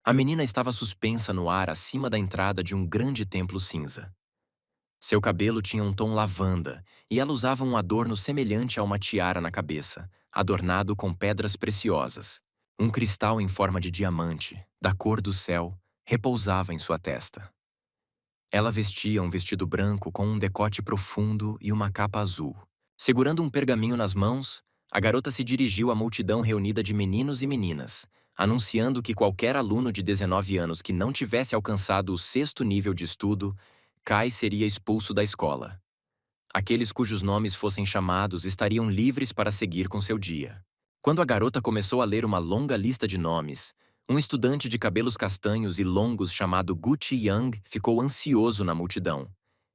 A menina estava suspensa no ar acima da entrada de um grande templo cinza. Seu cabelo tinha um tom lavanda e ela usava um adorno semelhante a uma tiara na cabeça, adornado com pedras preciosas. Um cristal em forma de diamante, da cor do céu, repousava em sua testa. Ela vestia um vestido branco com um decote profundo e uma capa azul. Segurando um pergaminho nas mãos, a garota se dirigiu à multidão reunida de meninos e meninas, anunciando que qualquer aluno de 19 anos que não tivesse alcançado o sexto nível de estudo, Kai seria expulso da escola. Aqueles cujos nomes fossem chamados estariam livres para seguir com seu dia. Quando a garota começou a ler uma longa lista de nomes, um estudante de cabelos castanhos e longos chamado Gucci Yang ficou ansioso na multidão.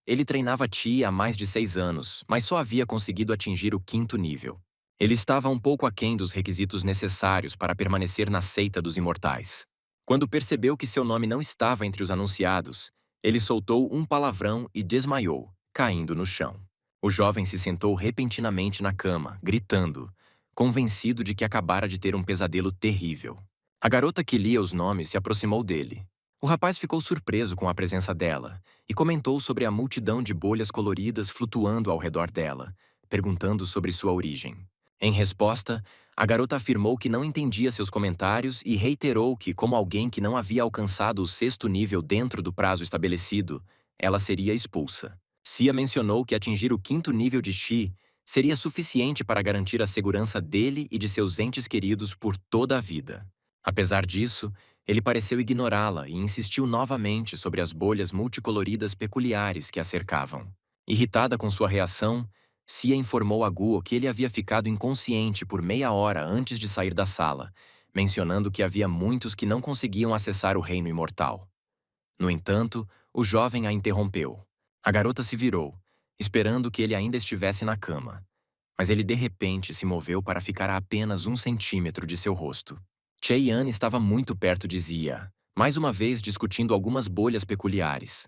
Ele treinava Ti há mais de 6 anos, mas só havia conseguido atingir o quinto nível. Ele estava um pouco aquém dos requisitos necessários para permanecer na seita dos imortais. Quando percebeu que seu nome não estava entre os anunciados, ele soltou um palavrão e desmaiou, caindo no chão. O jovem se sentou repentinamente na cama, gritando, convencido de que acabara de ter um pesadelo terrível. A garota que lia os nomes se aproximou dele. O rapaz ficou surpreso com a presença dela e comentou sobre a multidão de bolhas coloridas flutuando ao redor dela, perguntando sobre sua origem. Em resposta, a garota afirmou que não entendia seus comentários e reiterou que, como alguém que não havia alcançado o sexto nível dentro do prazo estabelecido, ela seria expulsa. Sia mencionou que atingir o quinto nível de Chi seria suficiente para garantir a segurança dele e de seus entes queridos por toda a vida. Apesar disso, ele pareceu ignorá-la e insistiu novamente sobre as bolhas multicoloridas peculiares que a cercavam. Irritada com sua reação, Sia informou a Guo que ele havia ficado inconsciente por meia hora antes de sair da sala, mencionando que havia muitos que não conseguiam acessar o reino imortal. No entanto, o jovem a interrompeu. A garota se virou, esperando que ele ainda estivesse na cama. Mas ele de repente se moveu para ficar a apenas 1 centímetro de seu rosto. Cheyenne estava muito perto de Zia, mais uma vez discutindo algumas bolhas peculiares.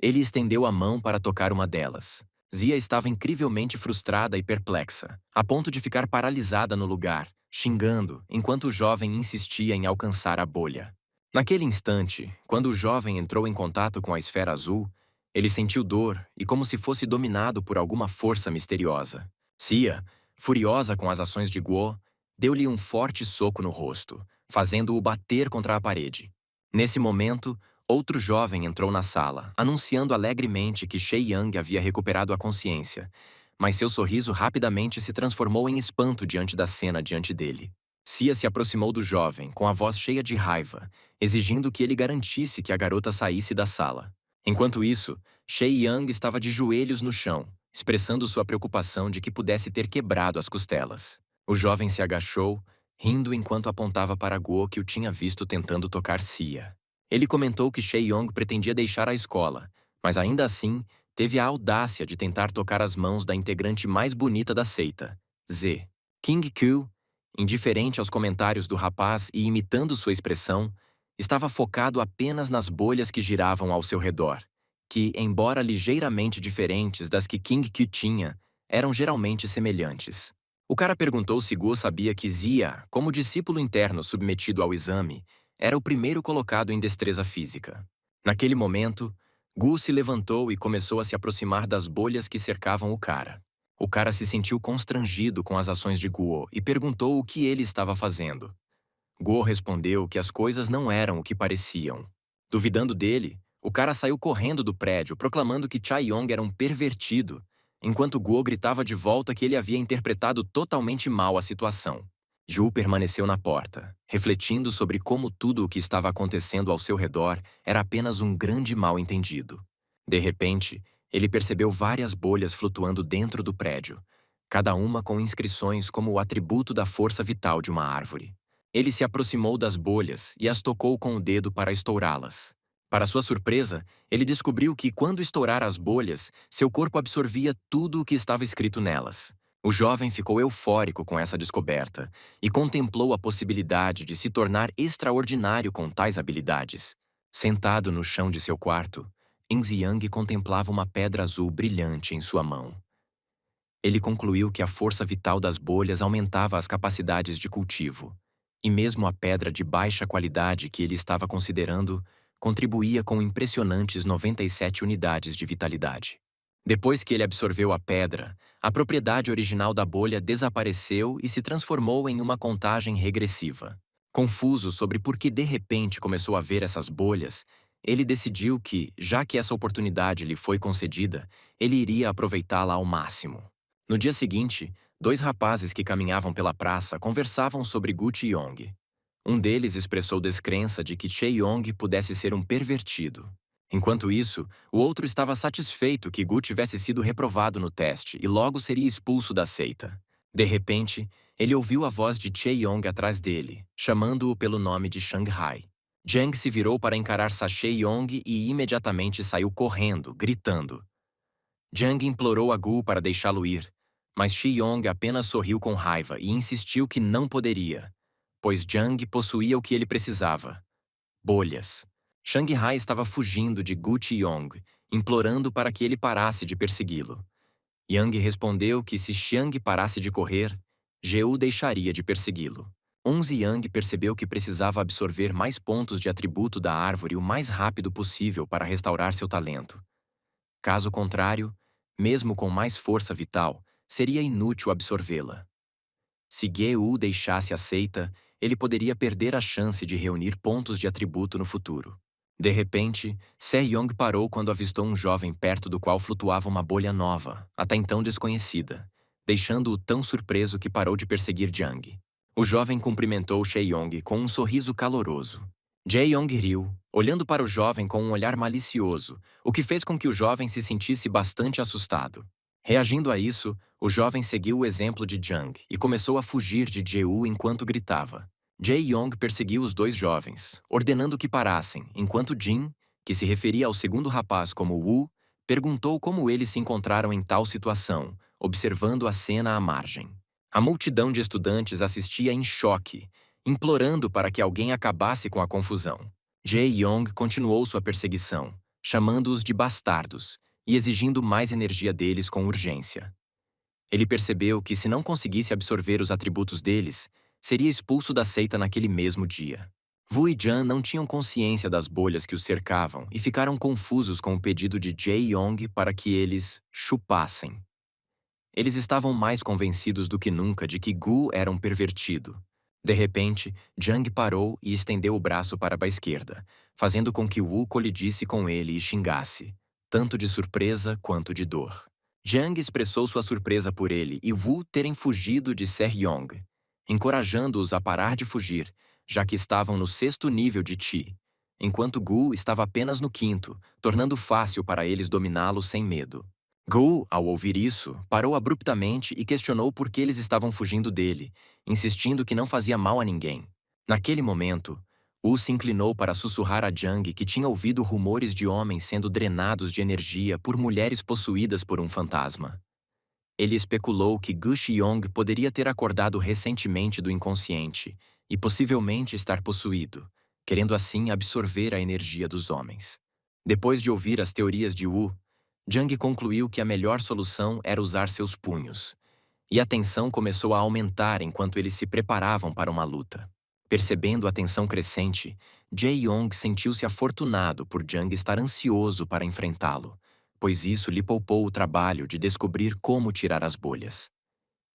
Ele estendeu a mão para tocar uma delas. Zia estava incrivelmente frustrada e perplexa, a ponto de ficar paralisada no lugar, xingando, enquanto o jovem insistia em alcançar a bolha. Naquele instante, quando o jovem entrou em contato com a esfera azul, ele sentiu dor e como se fosse dominado por alguma força misteriosa. Sia, furiosa com as ações de Guo, deu-lhe um forte soco no rosto, fazendo-o bater contra a parede. Nesse momento, outro jovem entrou na sala, anunciando alegremente que Shay Yang havia recuperado a consciência, mas seu sorriso rapidamente se transformou em espanto diante da cena diante dele. Sia se aproximou do jovem, com a voz cheia de raiva, exigindo que ele garantisse que a garota saísse da sala. Enquanto isso, Shay Yang estava de joelhos no chão, expressando sua preocupação de que pudesse ter quebrado as costelas. O jovem se agachou, rindo enquanto apontava para Guo que o tinha visto tentando tocar Sia. Ele comentou que Shay Yong pretendia deixar a escola, mas ainda assim teve a audácia de tentar tocar as mãos da integrante mais bonita da seita, Z. King Kyu, indiferente aos comentários do rapaz e imitando sua expressão, estava focado apenas nas bolhas que giravam ao seu redor, que, embora ligeiramente diferentes das que King Kyu tinha, eram geralmente semelhantes. O cara perguntou se Guo sabia que Zia, como discípulo interno submetido ao exame, era o primeiro colocado em destreza física. Naquele momento, Gu se levantou e começou a se aproximar das bolhas que cercavam o cara. O cara se sentiu constrangido com as ações de Guo e perguntou o que ele estava fazendo. Guo respondeu que as coisas não eram o que pareciam. Duvidando dele, o cara saiu correndo do prédio, proclamando que Chae-yong era um pervertido, enquanto Guo gritava de volta que ele havia interpretado totalmente mal a situação. Ju permaneceu na porta, refletindo sobre como tudo o que estava acontecendo ao seu redor era apenas um grande mal-entendido. De repente, ele percebeu várias bolhas flutuando dentro do prédio, cada uma com inscrições como o atributo da força vital de uma árvore. Ele se aproximou das bolhas e as tocou com o dedo para estourá-las. Para sua surpresa, ele descobriu que, quando estourar as bolhas, seu corpo absorvia tudo o que estava escrito nelas. O jovem ficou eufórico com essa descoberta e contemplou a possibilidade de se tornar extraordinário com tais habilidades. Sentado no chão de seu quarto, Yang contemplava uma pedra azul brilhante em sua mão. Ele concluiu que a força vital das bolhas aumentava as capacidades de cultivo, e mesmo a pedra de baixa qualidade que ele estava considerando contribuía com impressionantes 97 unidades de vitalidade. Depois que ele absorveu a pedra, a propriedade original da bolha desapareceu e se transformou em uma contagem regressiva. Confuso sobre por que de repente começou a ver essas bolhas, ele decidiu que, já que essa oportunidade lhe foi concedida, ele iria aproveitá-la ao máximo. No dia seguinte, dois rapazes que caminhavam pela praça conversavam sobre Gu Chiyong. Um deles expressou descrença de que Chae-yong pudesse ser um pervertido. Enquanto isso, o outro estava satisfeito que Gu tivesse sido reprovado no teste e logo seria expulso da seita. De repente, ele ouviu a voz de Chae-yong atrás dele, chamando-o pelo nome de Shanghai. Jiang se virou para encarar Chae-yong e imediatamente saiu correndo, gritando. Jiang implorou a Gu para deixá-lo ir, mas Chae-yong apenas sorriu com raiva e insistiu que não poderia, pois Jiang possuía o que ele precisava: bolhas. Shanghai estava fugindo de Gu Chiyong, implorando para que ele parasse de persegui-lo. Yang respondeu que se Xiang parasse de correr, Geu deixaria de persegui-lo. Yang percebeu que precisava absorver mais pontos de atributo da árvore o mais rápido possível para restaurar seu talento. Caso contrário, mesmo com mais força vital, seria inútil absorvê-la. Se Geu deixasse a seita, ele poderia perder a chance de reunir pontos de atributo no futuro. De repente, Se-yong parou quando avistou um jovem perto do qual flutuava uma bolha nova, até então desconhecida, deixando-o tão surpreso que parou de perseguir Jiang. O jovem cumprimentou Chae-yong com um sorriso caloroso. Jae-yong riu, olhando para o jovem com um olhar malicioso, o que fez com que o jovem se sentisse bastante assustado. Reagindo a isso, o jovem seguiu o exemplo de Jiang e começou a fugir de Jeu enquanto gritava. Jae-yong perseguiu os dois jovens, ordenando que parassem, enquanto Jin, que se referia ao segundo rapaz como Wu, perguntou como eles se encontraram em tal situação, observando a cena à margem. A multidão de estudantes assistia em choque, implorando para que alguém acabasse com a confusão. Jae-yong continuou sua perseguição, chamando-os de bastardos e exigindo mais energia deles com urgência. Ele percebeu que, se não conseguisse absorver os atributos deles, seria expulso da seita naquele mesmo dia. Wu e Jan não tinham consciência das bolhas que os cercavam e ficaram confusos com o pedido de Jae-yong para que eles chupassem. Eles estavam mais convencidos do que nunca de que Gu era um pervertido. De repente, Jiang parou e estendeu o braço para a esquerda, fazendo com que Wu colidisse com ele e xingasse, tanto de surpresa quanto de dor. Jiang expressou sua surpresa por ele e Wu terem fugido de Se-yong, encorajando-os a parar de fugir, já que estavam no 6º nível de Qi, enquanto Gu estava apenas no 5º, tornando fácil para eles dominá-lo sem medo. Gu, ao ouvir isso, parou abruptamente e questionou por que eles estavam fugindo dele, insistindo que não fazia mal a ninguém. Naquele momento, Wu se inclinou para sussurrar a Jiang que tinha ouvido rumores de homens sendo drenados de energia por mulheres possuídas por um fantasma. Ele especulou que Gu Xiyong poderia ter acordado recentemente do inconsciente e possivelmente estar possuído, querendo assim absorver a energia dos homens. Depois de ouvir as teorias de Wu, Jiang concluiu que a melhor solução era usar seus punhos, e a tensão começou a aumentar enquanto eles se preparavam para uma luta. Percebendo a tensão crescente, Jae-yong sentiu-se afortunado por Jiang estar ansioso para enfrentá-lo, pois isso lhe poupou o trabalho de descobrir como tirar as bolhas.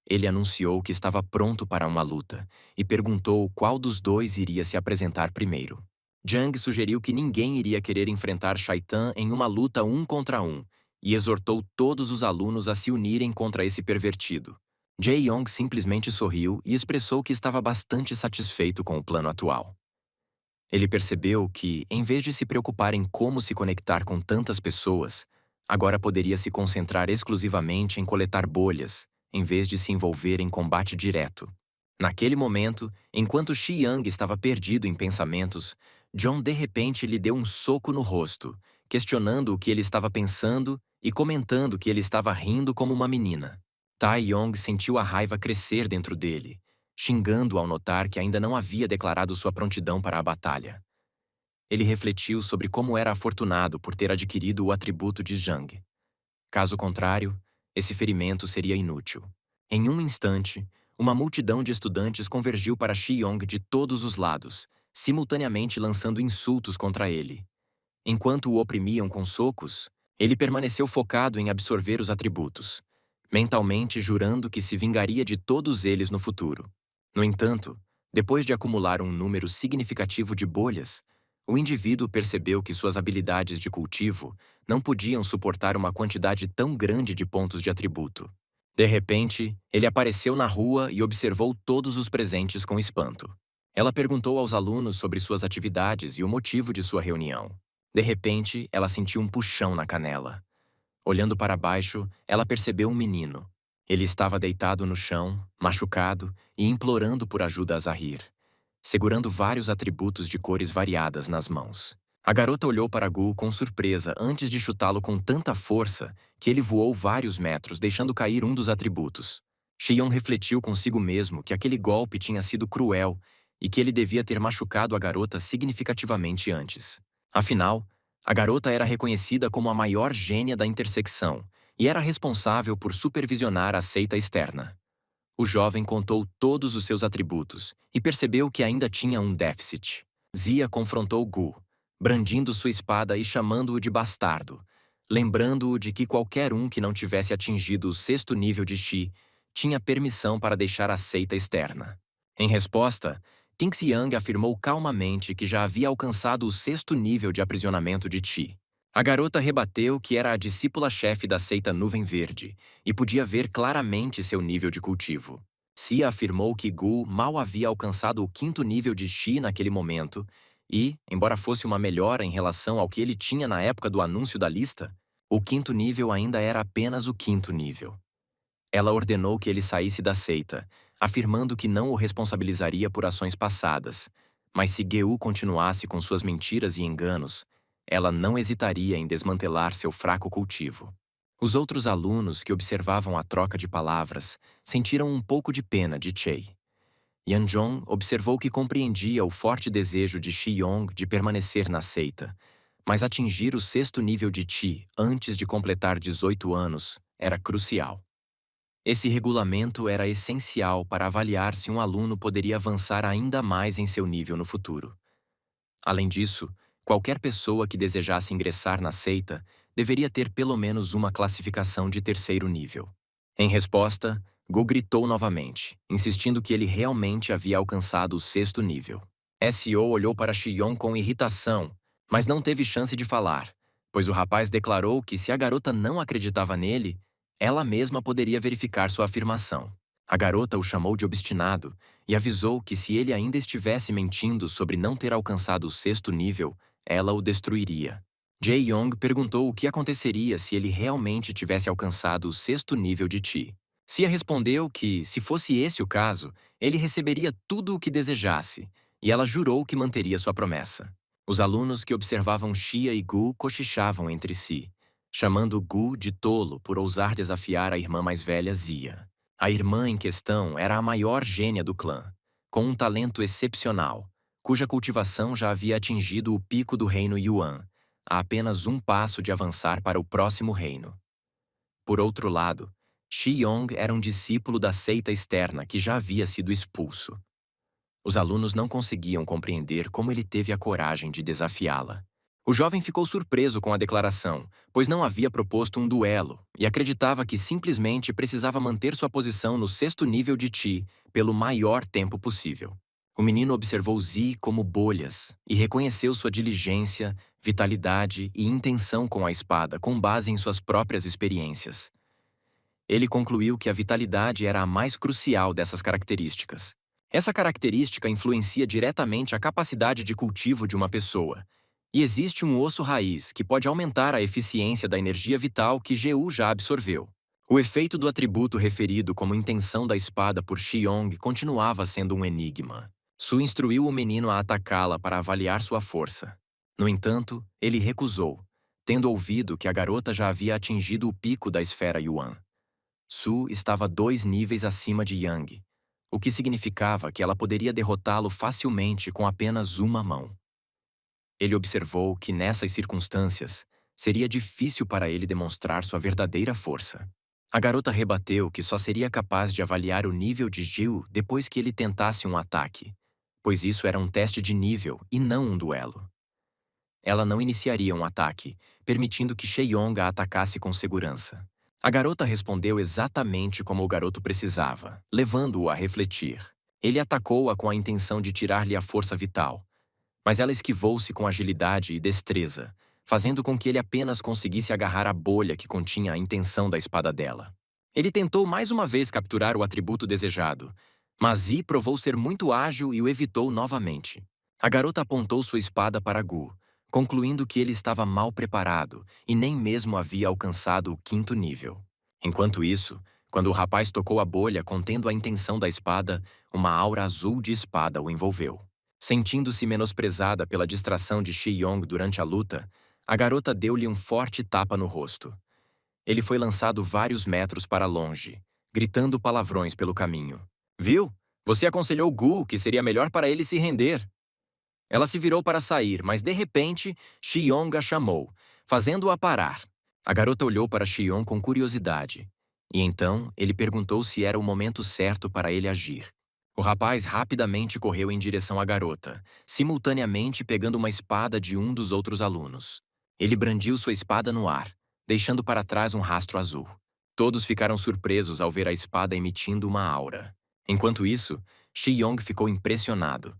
Ele anunciou que estava pronto para uma luta e perguntou qual dos dois iria se apresentar primeiro. Jiang sugeriu que ninguém iria querer enfrentar Shaitan em uma luta 1 contra 1 e exortou todos os alunos a se unirem contra esse pervertido. Jae-yong simplesmente sorriu e expressou que estava bastante satisfeito com o plano atual. Ele percebeu que, em vez de se preocupar em como se conectar com tantas pessoas, agora poderia se concentrar exclusivamente em coletar bolhas, em vez de se envolver em combate direto. Naquele momento, enquanto Xi-yang estava perdido em pensamentos, John de repente lhe deu um soco no rosto, questionando o que ele estava pensando e comentando que ele estava rindo como uma menina. Tai-yong sentiu a raiva crescer dentro dele, xingando ao notar que ainda não havia declarado sua prontidão para a batalha. Ele refletiu sobre como era afortunado por ter adquirido o atributo de Zhang. Caso contrário, esse ferimento seria inútil. Em um instante, uma multidão de estudantes convergiu para Shi Yong de todos os lados, simultaneamente lançando insultos contra ele. Enquanto o oprimiam com socos, ele permaneceu focado em absorver os atributos, mentalmente jurando que se vingaria de todos eles no futuro. No entanto, depois de acumular um número significativo de bolhas, o indivíduo percebeu que suas habilidades de cultivo não podiam suportar uma quantidade tão grande de pontos de atributo. De repente, ele apareceu na rua e observou todos os presentes com espanto. Ela perguntou aos alunos sobre suas atividades e o motivo de sua reunião. De repente, ela sentiu um puxão na canela. Olhando para baixo, ela percebeu um menino. Ele estava deitado no chão, machucado e implorando por ajuda a Zahir, segurando vários atributos de cores variadas nas mãos. A garota olhou para Gu com surpresa antes de chutá-lo com tanta força que ele voou vários metros, deixando cair um dos atributos. Xion refletiu consigo mesmo que aquele golpe tinha sido cruel e que ele devia ter machucado a garota significativamente antes. Afinal, a garota era reconhecida como a maior gênia da intersecção e era responsável por supervisionar a seita externa. O jovem contou todos os seus atributos e percebeu que ainda tinha um déficit. Zia confrontou Gu, brandindo sua espada e chamando-o de bastardo, lembrando-o de que qualquer um que não tivesse atingido o 6º nível de Qi tinha permissão para deixar a seita externa. Em resposta, Ting Xiang afirmou calmamente que já havia alcançado o 6º nível de aprisionamento de Qi. A garota rebateu que era a discípula-chefe da seita Nuvem Verde e podia ver claramente seu nível de cultivo. Xia afirmou que Gu mal havia alcançado o 5º nível de Qi naquele momento e, embora fosse uma melhora em relação ao que ele tinha na época do anúncio da lista, o 5º nível ainda era apenas o 5º nível. Ela ordenou que ele saísse da seita, afirmando que não o responsabilizaria por ações passadas, mas se Geu continuasse com suas mentiras e enganos, ela não hesitaria em desmantelar seu fraco cultivo. Os outros alunos que observavam a troca de palavras sentiram um pouco de pena de Chei. Yanzhong observou que compreendia o forte desejo de Shi Yong de permanecer na seita, mas atingir o 6º nível de Qi antes de completar 18 anos era crucial. Esse regulamento era essencial para avaliar se um aluno poderia avançar ainda mais em seu nível no futuro. Além disso, qualquer pessoa que desejasse ingressar na seita deveria ter pelo menos uma classificação de 3º nível. Em resposta, Gu gritou novamente, insistindo que ele realmente havia alcançado o 6º nível. S.O. olhou para Xion com irritação, mas não teve chance de falar, pois o rapaz declarou que se a garota não acreditava nele, ela mesma poderia verificar sua afirmação. A garota o chamou de obstinado e avisou que se ele ainda estivesse mentindo sobre não ter alcançado o 6º nível, ela o destruiria. Jae Yong perguntou o que aconteceria se ele realmente tivesse alcançado o 6º nível de Qi. Xia respondeu que, se fosse esse o caso, ele receberia tudo o que desejasse, e ela jurou que manteria sua promessa. Os alunos que observavam Xia e Gu cochichavam entre si, chamando Gu de tolo por ousar desafiar a irmã mais velha Zia. A irmã em questão era a maior gênia do clã, com um talento excepcional, cuja cultivação já havia atingido o pico do reino Yuan, a apenas um passo de avançar para o próximo reino. Por outro lado, Shi Yong era um discípulo da seita externa que já havia sido expulso. Os alunos não conseguiam compreender como ele teve a coragem de desafiá-la. O jovem ficou surpreso com a declaração, pois não havia proposto um duelo e acreditava que simplesmente precisava manter sua posição no 6º nível de Qi pelo maior tempo possível. O menino observou Zi como bolhas e reconheceu sua diligência, vitalidade e intenção com a espada com base em suas próprias experiências. Ele concluiu que a vitalidade era a mais crucial dessas características. Essa característica influencia diretamente a capacidade de cultivo de uma pessoa, e existe um osso raiz que pode aumentar a eficiência da energia vital que Geu já absorveu. O efeito do atributo referido como intenção da espada por Xiong continuava sendo um enigma. Su instruiu o menino a atacá-la para avaliar sua força. No entanto, ele recusou, tendo ouvido que a garota já havia atingido o pico da esfera Yuan. Su estava 2 níveis acima de Yang, o que significava que ela poderia derrotá-lo facilmente com apenas uma mão. Ele observou que, nessas circunstâncias, seria difícil para ele demonstrar sua verdadeira força. A garota rebateu que só seria capaz de avaliar o nível de Gil depois que ele tentasse um ataque, pois isso era um teste de nível e não um duelo. Ela não iniciaria um ataque, permitindo que Sheyong a atacasse com segurança. A garota respondeu exatamente como o garoto precisava, levando-o a refletir. Ele atacou-a com a intenção de tirar-lhe a força vital, mas ela esquivou-se com agilidade e destreza, fazendo com que ele apenas conseguisse agarrar a bolha que continha a intenção da espada dela. Ele tentou mais uma vez capturar o atributo desejado, mas Yi provou ser muito ágil e o evitou novamente. A garota apontou sua espada para Gu, concluindo que ele estava mal preparado e nem mesmo havia alcançado o 5º nível. Enquanto isso, quando o rapaz tocou a bolha contendo a intenção da espada, uma aura azul de espada o envolveu. Sentindo-se menosprezada pela distração de Sheyong durante a luta, a garota deu-lhe um forte tapa no rosto. Ele foi lançado vários metros para longe, gritando palavrões pelo caminho. Viu? Você aconselhou Gu que seria melhor para ele se render. Ela se virou para sair, mas de repente, Sheyong a chamou, fazendo-a parar. A garota olhou para Sheyong com curiosidade, e então ele perguntou se era o momento certo para ele agir. O rapaz rapidamente correu em direção à garota, simultaneamente pegando uma espada de um dos outros alunos. Ele brandiu sua espada no ar, deixando para trás um rastro azul. Todos ficaram surpresos ao ver a espada emitindo uma aura. Enquanto isso, Sheyong ficou impressionado.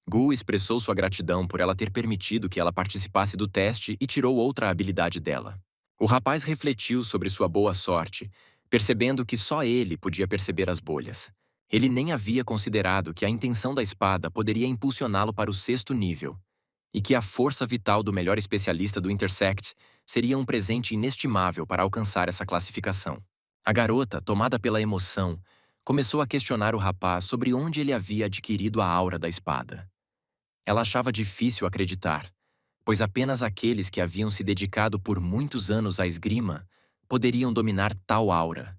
Gu expressou sua gratidão por ela ter permitido que ela participasse do teste e tirou outra habilidade dela. O rapaz refletiu sobre sua boa sorte, percebendo que só ele podia perceber as bolhas. Ele nem havia considerado que a intenção da espada poderia impulsioná-lo para o 6º nível, e que a força vital do melhor especialista do Intersect seria um presente inestimável para alcançar essa classificação. A garota, tomada pela emoção, começou a questionar o rapaz sobre onde ele havia adquirido a aura da espada. Ela achava difícil acreditar, pois apenas aqueles que haviam se dedicado por muitos anos à esgrima poderiam dominar tal aura,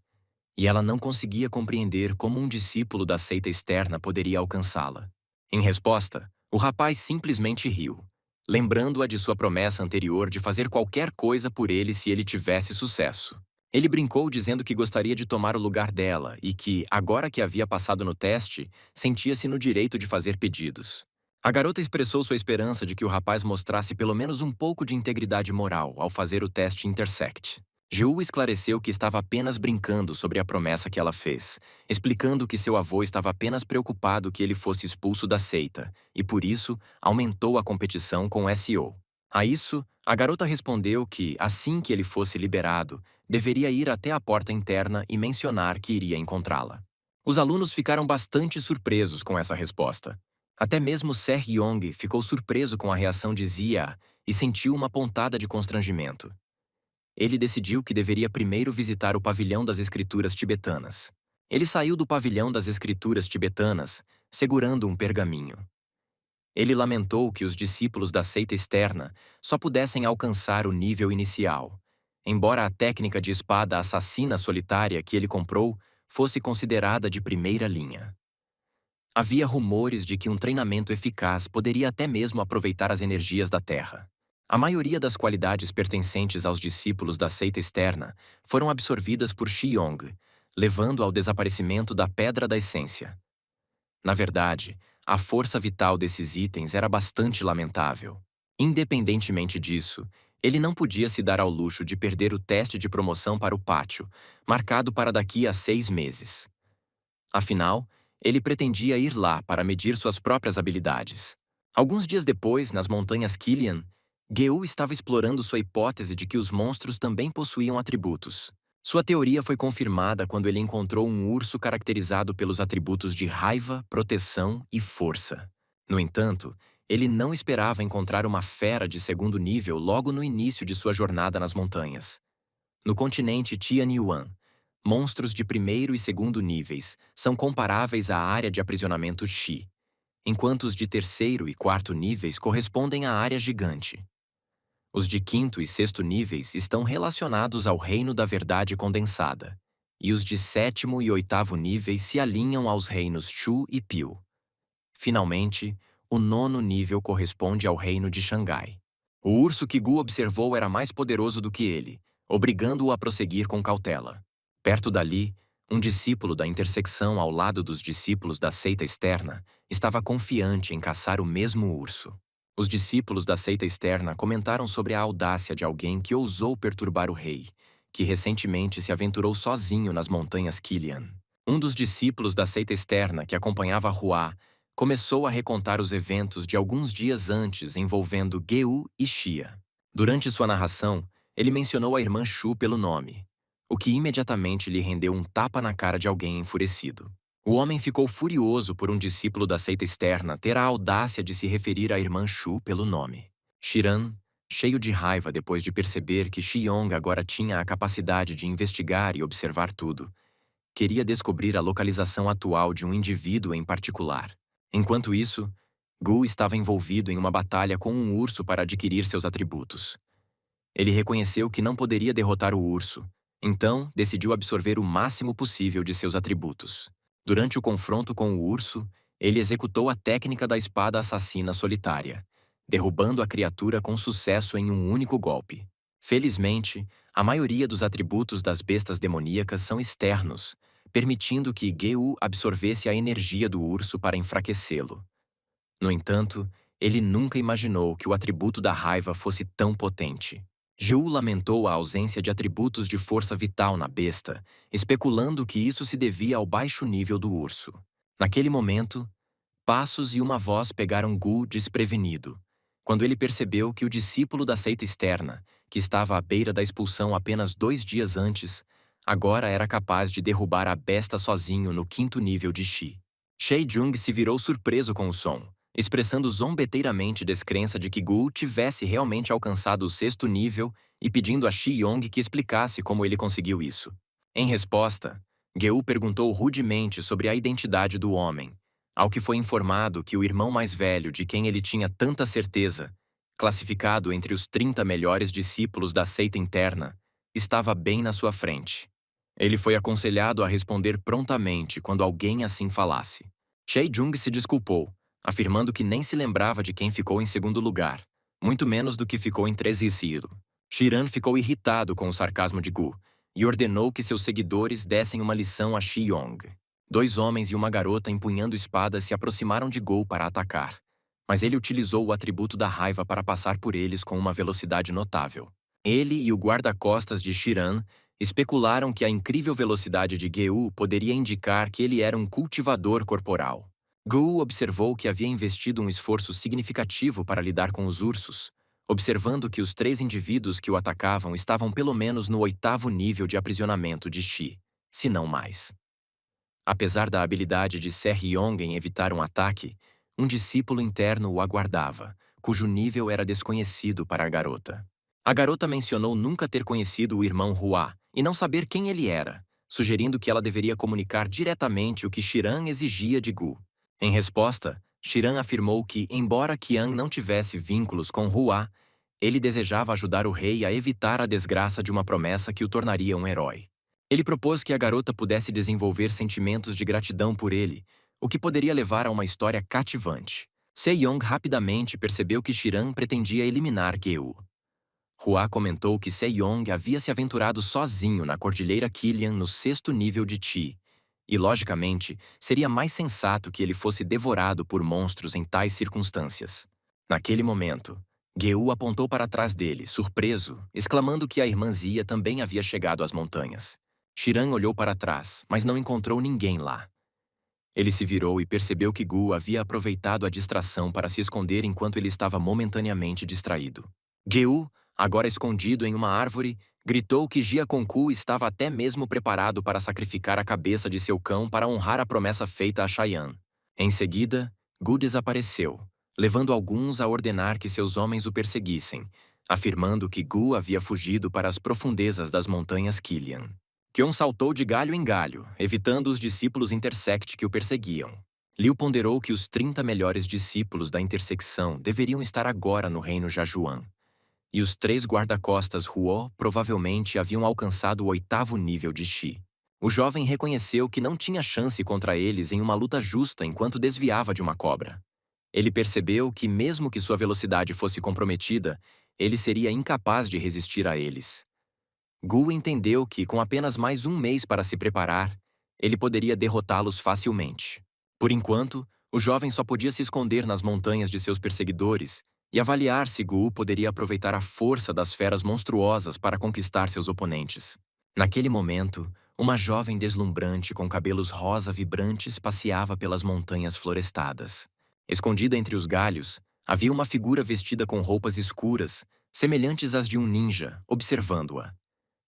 e ela não conseguia compreender como um discípulo da seita externa poderia alcançá-la. Em resposta, o rapaz simplesmente riu, lembrando-a de sua promessa anterior de fazer qualquer coisa por ele se ele tivesse sucesso. Ele brincou dizendo que gostaria de tomar o lugar dela e que, agora que havia passado no teste, sentia-se no direito de fazer pedidos. A garota expressou sua esperança de que o rapaz mostrasse pelo menos um pouco de integridade moral ao fazer o teste Intersect. Ju esclareceu que estava apenas brincando sobre a promessa que ela fez, explicando que seu avô estava apenas preocupado que ele fosse expulso da seita, e por isso aumentou a competição com o S.O. A isso, a garota respondeu que, assim que ele fosse liberado, deveria ir até a porta interna e mencionar que iria encontrá-la. Os alunos ficaram bastante surpresos com essa resposta. Até mesmo Seh Yong ficou surpreso com a reação de Zia e sentiu uma pontada de constrangimento. Ele decidiu que deveria primeiro visitar o pavilhão das escrituras tibetanas. Ele saiu do pavilhão das escrituras tibetanas, segurando um pergaminho. Ele lamentou que os discípulos da seita externa só pudessem alcançar o nível inicial, embora a técnica de espada assassina solitária que ele comprou fosse considerada de primeira linha. Havia rumores de que um treinamento eficaz poderia até mesmo aproveitar as energias da Terra. A maioria das qualidades pertencentes aos discípulos da seita externa foram absorvidas por Sheyong, levando ao desaparecimento da Pedra da Essência. Na verdade, a força vital desses itens era bastante lamentável. Independentemente disso, ele não podia se dar ao luxo de perder o teste de promoção para o pátio, marcado para daqui a 6 meses. Afinal, ele pretendia ir lá para medir suas próprias habilidades. Alguns dias depois, nas montanhas Kilian, Geu estava explorando sua hipótese de que os monstros também possuíam atributos. Sua teoria foi confirmada quando ele encontrou um urso caracterizado pelos atributos de raiva, proteção e força. No entanto, ele não esperava encontrar uma fera de 2º nível logo no início de sua jornada nas montanhas. No continente Tianyuan, monstros de 1º e 2º níveis são comparáveis à área de aprisionamento Xi, enquanto os de 3º e 4º níveis correspondem à área gigante. Os de 5º e 6º níveis estão relacionados ao reino da verdade condensada, e os de 7º e 8º níveis se alinham aos reinos Shu e Piu. Finalmente, o 9º nível corresponde ao reino de Xangai. O urso que Gu observou era mais poderoso do que ele, obrigando-o a prosseguir com cautela. Perto dali, um discípulo da intersecção ao lado dos discípulos da seita externa estava confiante em caçar o mesmo urso. Os discípulos da seita externa comentaram sobre a audácia de alguém que ousou perturbar o rei, que recentemente se aventurou sozinho nas montanhas Kilian. Um dos discípulos da seita externa que acompanhava Hua começou a recontar os eventos de alguns dias antes envolvendo Geu e Xia. Durante sua narração, ele mencionou a irmã Shu pelo nome, o que imediatamente lhe rendeu um tapa na cara de alguém enfurecido. O homem ficou furioso por um discípulo da seita externa ter a audácia de se referir à irmã Shu pelo nome. Shiran, cheio de raiva depois de perceber que Shiyong agora tinha a capacidade de investigar e observar tudo, queria descobrir a localização atual de um indivíduo em particular. Enquanto isso, Gu estava envolvido em uma batalha com um urso para adquirir seus atributos. Ele reconheceu que não poderia derrotar o urso, então decidiu absorver o máximo possível de seus atributos. Durante o confronto com o urso, ele executou a técnica da espada assassina solitária, derrubando a criatura com sucesso em um único golpe. Felizmente, a maioria dos atributos das bestas demoníacas são externos, permitindo que Geu absorvesse a energia do urso para enfraquecê-lo. No entanto, ele nunca imaginou que o atributo da raiva fosse tão potente. Ju lamentou a ausência de atributos de força vital na besta, especulando que isso se devia ao baixo nível do urso. Naquele momento, passos e uma voz pegaram Gu desprevenido, quando ele percebeu que o discípulo da seita externa, que estava à beira da expulsão apenas 2 dias antes, agora era capaz de derrubar a besta sozinho no 5º nível de Shi. Shei Jung se virou surpreso com o som, expressando zombeteiramente descrença de que Gu tivesse realmente alcançado o 6º nível e pedindo a Shi Yong que explicasse como ele conseguiu isso. Em resposta, Geu perguntou rudemente sobre a identidade do homem, ao que foi informado que o irmão mais velho de quem ele tinha tanta certeza, classificado entre os 30 melhores discípulos da seita interna, estava bem na sua frente. Ele foi aconselhado a responder prontamente quando alguém assim falasse. Shei Jung se desculpou, afirmando que nem se lembrava de quem ficou em 2º lugar, muito menos do que ficou em 13º. Shiran ficou irritado com o sarcasmo de Gu e ordenou que seus seguidores dessem uma lição a Shi Yong. 2 homens e uma garota empunhando espadas se aproximaram de Gu para atacar, mas ele utilizou o atributo da raiva para passar por eles com uma velocidade notável. Ele e o guarda-costas de Shiran especularam que a incrível velocidade de Geu poderia indicar que ele era um cultivador corporal. Gu observou que havia investido um esforço significativo para lidar com os ursos, observando que os 3 indivíduos que o atacavam estavam pelo menos no 8º nível de aprisionamento de Shi, se não mais. Apesar da habilidade de Se Hyong em evitar um ataque, um discípulo interno o aguardava, cujo nível era desconhecido para a garota. A garota mencionou nunca ter conhecido o irmão Hua e não saber quem ele era, sugerindo que ela deveria comunicar diretamente o que Shiran exigia de Gu. Em resposta, Shiran afirmou que, embora Qian não tivesse vínculos com Hua, ele desejava ajudar o rei a evitar a desgraça de uma promessa que o tornaria um herói. Ele propôs que a garota pudesse desenvolver sentimentos de gratidão por ele, o que poderia levar a uma história cativante. Se-yong rapidamente percebeu que Shiran pretendia eliminar Geu. Hua comentou que Se-yong havia se aventurado sozinho na Cordilheira Kilian no 6º nível de Qi, e, logicamente, seria mais sensato que ele fosse devorado por monstros em tais circunstâncias. Naquele momento, Geu apontou para trás dele, surpreso, exclamando que a irmã Zia também havia chegado às montanhas. Shiran olhou para trás, mas não encontrou ninguém lá. Ele se virou e percebeu que Gu havia aproveitado a distração para se esconder enquanto ele estava momentaneamente distraído. Geu, agora escondido em uma árvore, gritou que Jia Kongku estava até mesmo preparado para sacrificar a cabeça de seu cão para honrar a promessa feita a Cheyenne. Em seguida, Gu desapareceu, levando alguns a ordenar que seus homens o perseguissem, afirmando que Gu havia fugido para as profundezas das montanhas Kilian. Qion saltou de galho em galho, evitando os discípulos Intersect que o perseguiam. Liu ponderou que os 30 melhores discípulos da intersecção deveriam estar agora no reino Jajuan, e os 3 guarda-costas Huo provavelmente haviam alcançado o 8º nível de Shi. O jovem reconheceu que não tinha chance contra eles em uma luta justa enquanto desviava de uma cobra. Ele percebeu que, mesmo que sua velocidade fosse comprometida, ele seria incapaz de resistir a eles. Gu entendeu que, com apenas mais um mês para se preparar, ele poderia derrotá-los facilmente. Por enquanto, o jovem só podia se esconder nas montanhas de seus perseguidores e avaliar se Gu poderia aproveitar a força das feras monstruosas para conquistar seus oponentes. Naquele momento, uma jovem deslumbrante com cabelos rosa vibrantes passeava pelas montanhas florestadas. Escondida entre os galhos, havia uma figura vestida com roupas escuras, semelhantes às de um ninja, observando-a.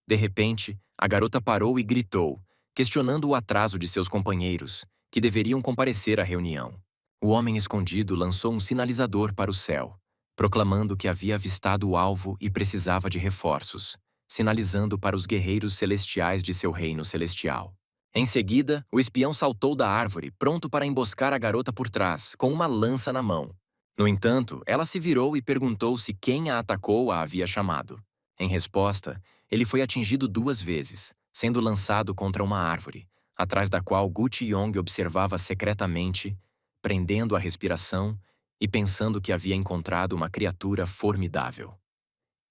De repente, a garota parou e gritou, questionando o atraso de seus companheiros, que deveriam comparecer à reunião. O homem escondido lançou um sinalizador para o céu, proclamando que havia avistado o alvo e precisava de reforços, sinalizando para os guerreiros celestiais de seu reino celestial. Em seguida, o espião saltou da árvore, pronto para emboscar a garota por trás, com uma lança na mão. No entanto, ela se virou e perguntou se quem a atacou a havia chamado. Em resposta, ele foi atingido 2 vezes, sendo lançado contra uma árvore, atrás da qual Gu Yong observava secretamente, prendendo a respiração e pensando que havia encontrado uma criatura formidável.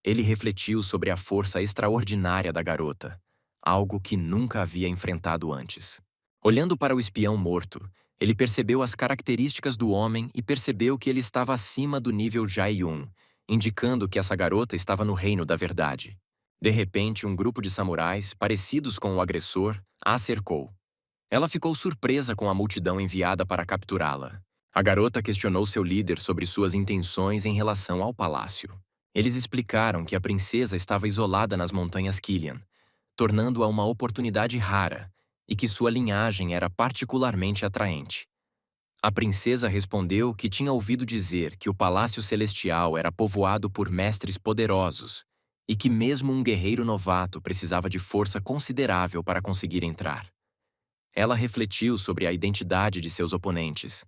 Ele refletiu sobre a força extraordinária da garota, algo que nunca havia enfrentado antes. Olhando para o espião morto, ele percebeu as características do homem e percebeu que ele estava acima do nível Jae-yun, indicando que essa garota estava no reino da verdade. De repente, um grupo de samurais, parecidos com o agressor, a cercou. Ela ficou surpresa com a multidão enviada para capturá-la. A garota questionou seu líder sobre suas intenções em relação ao palácio. Eles explicaram que a princesa estava isolada nas montanhas Qilian, tornando-a uma oportunidade rara, e que sua linhagem era particularmente atraente. A princesa respondeu que tinha ouvido dizer que o Palácio Celestial era povoado por mestres poderosos e que mesmo um guerreiro novato precisava de força considerável para conseguir entrar. Ela refletiu sobre a identidade de seus oponentes.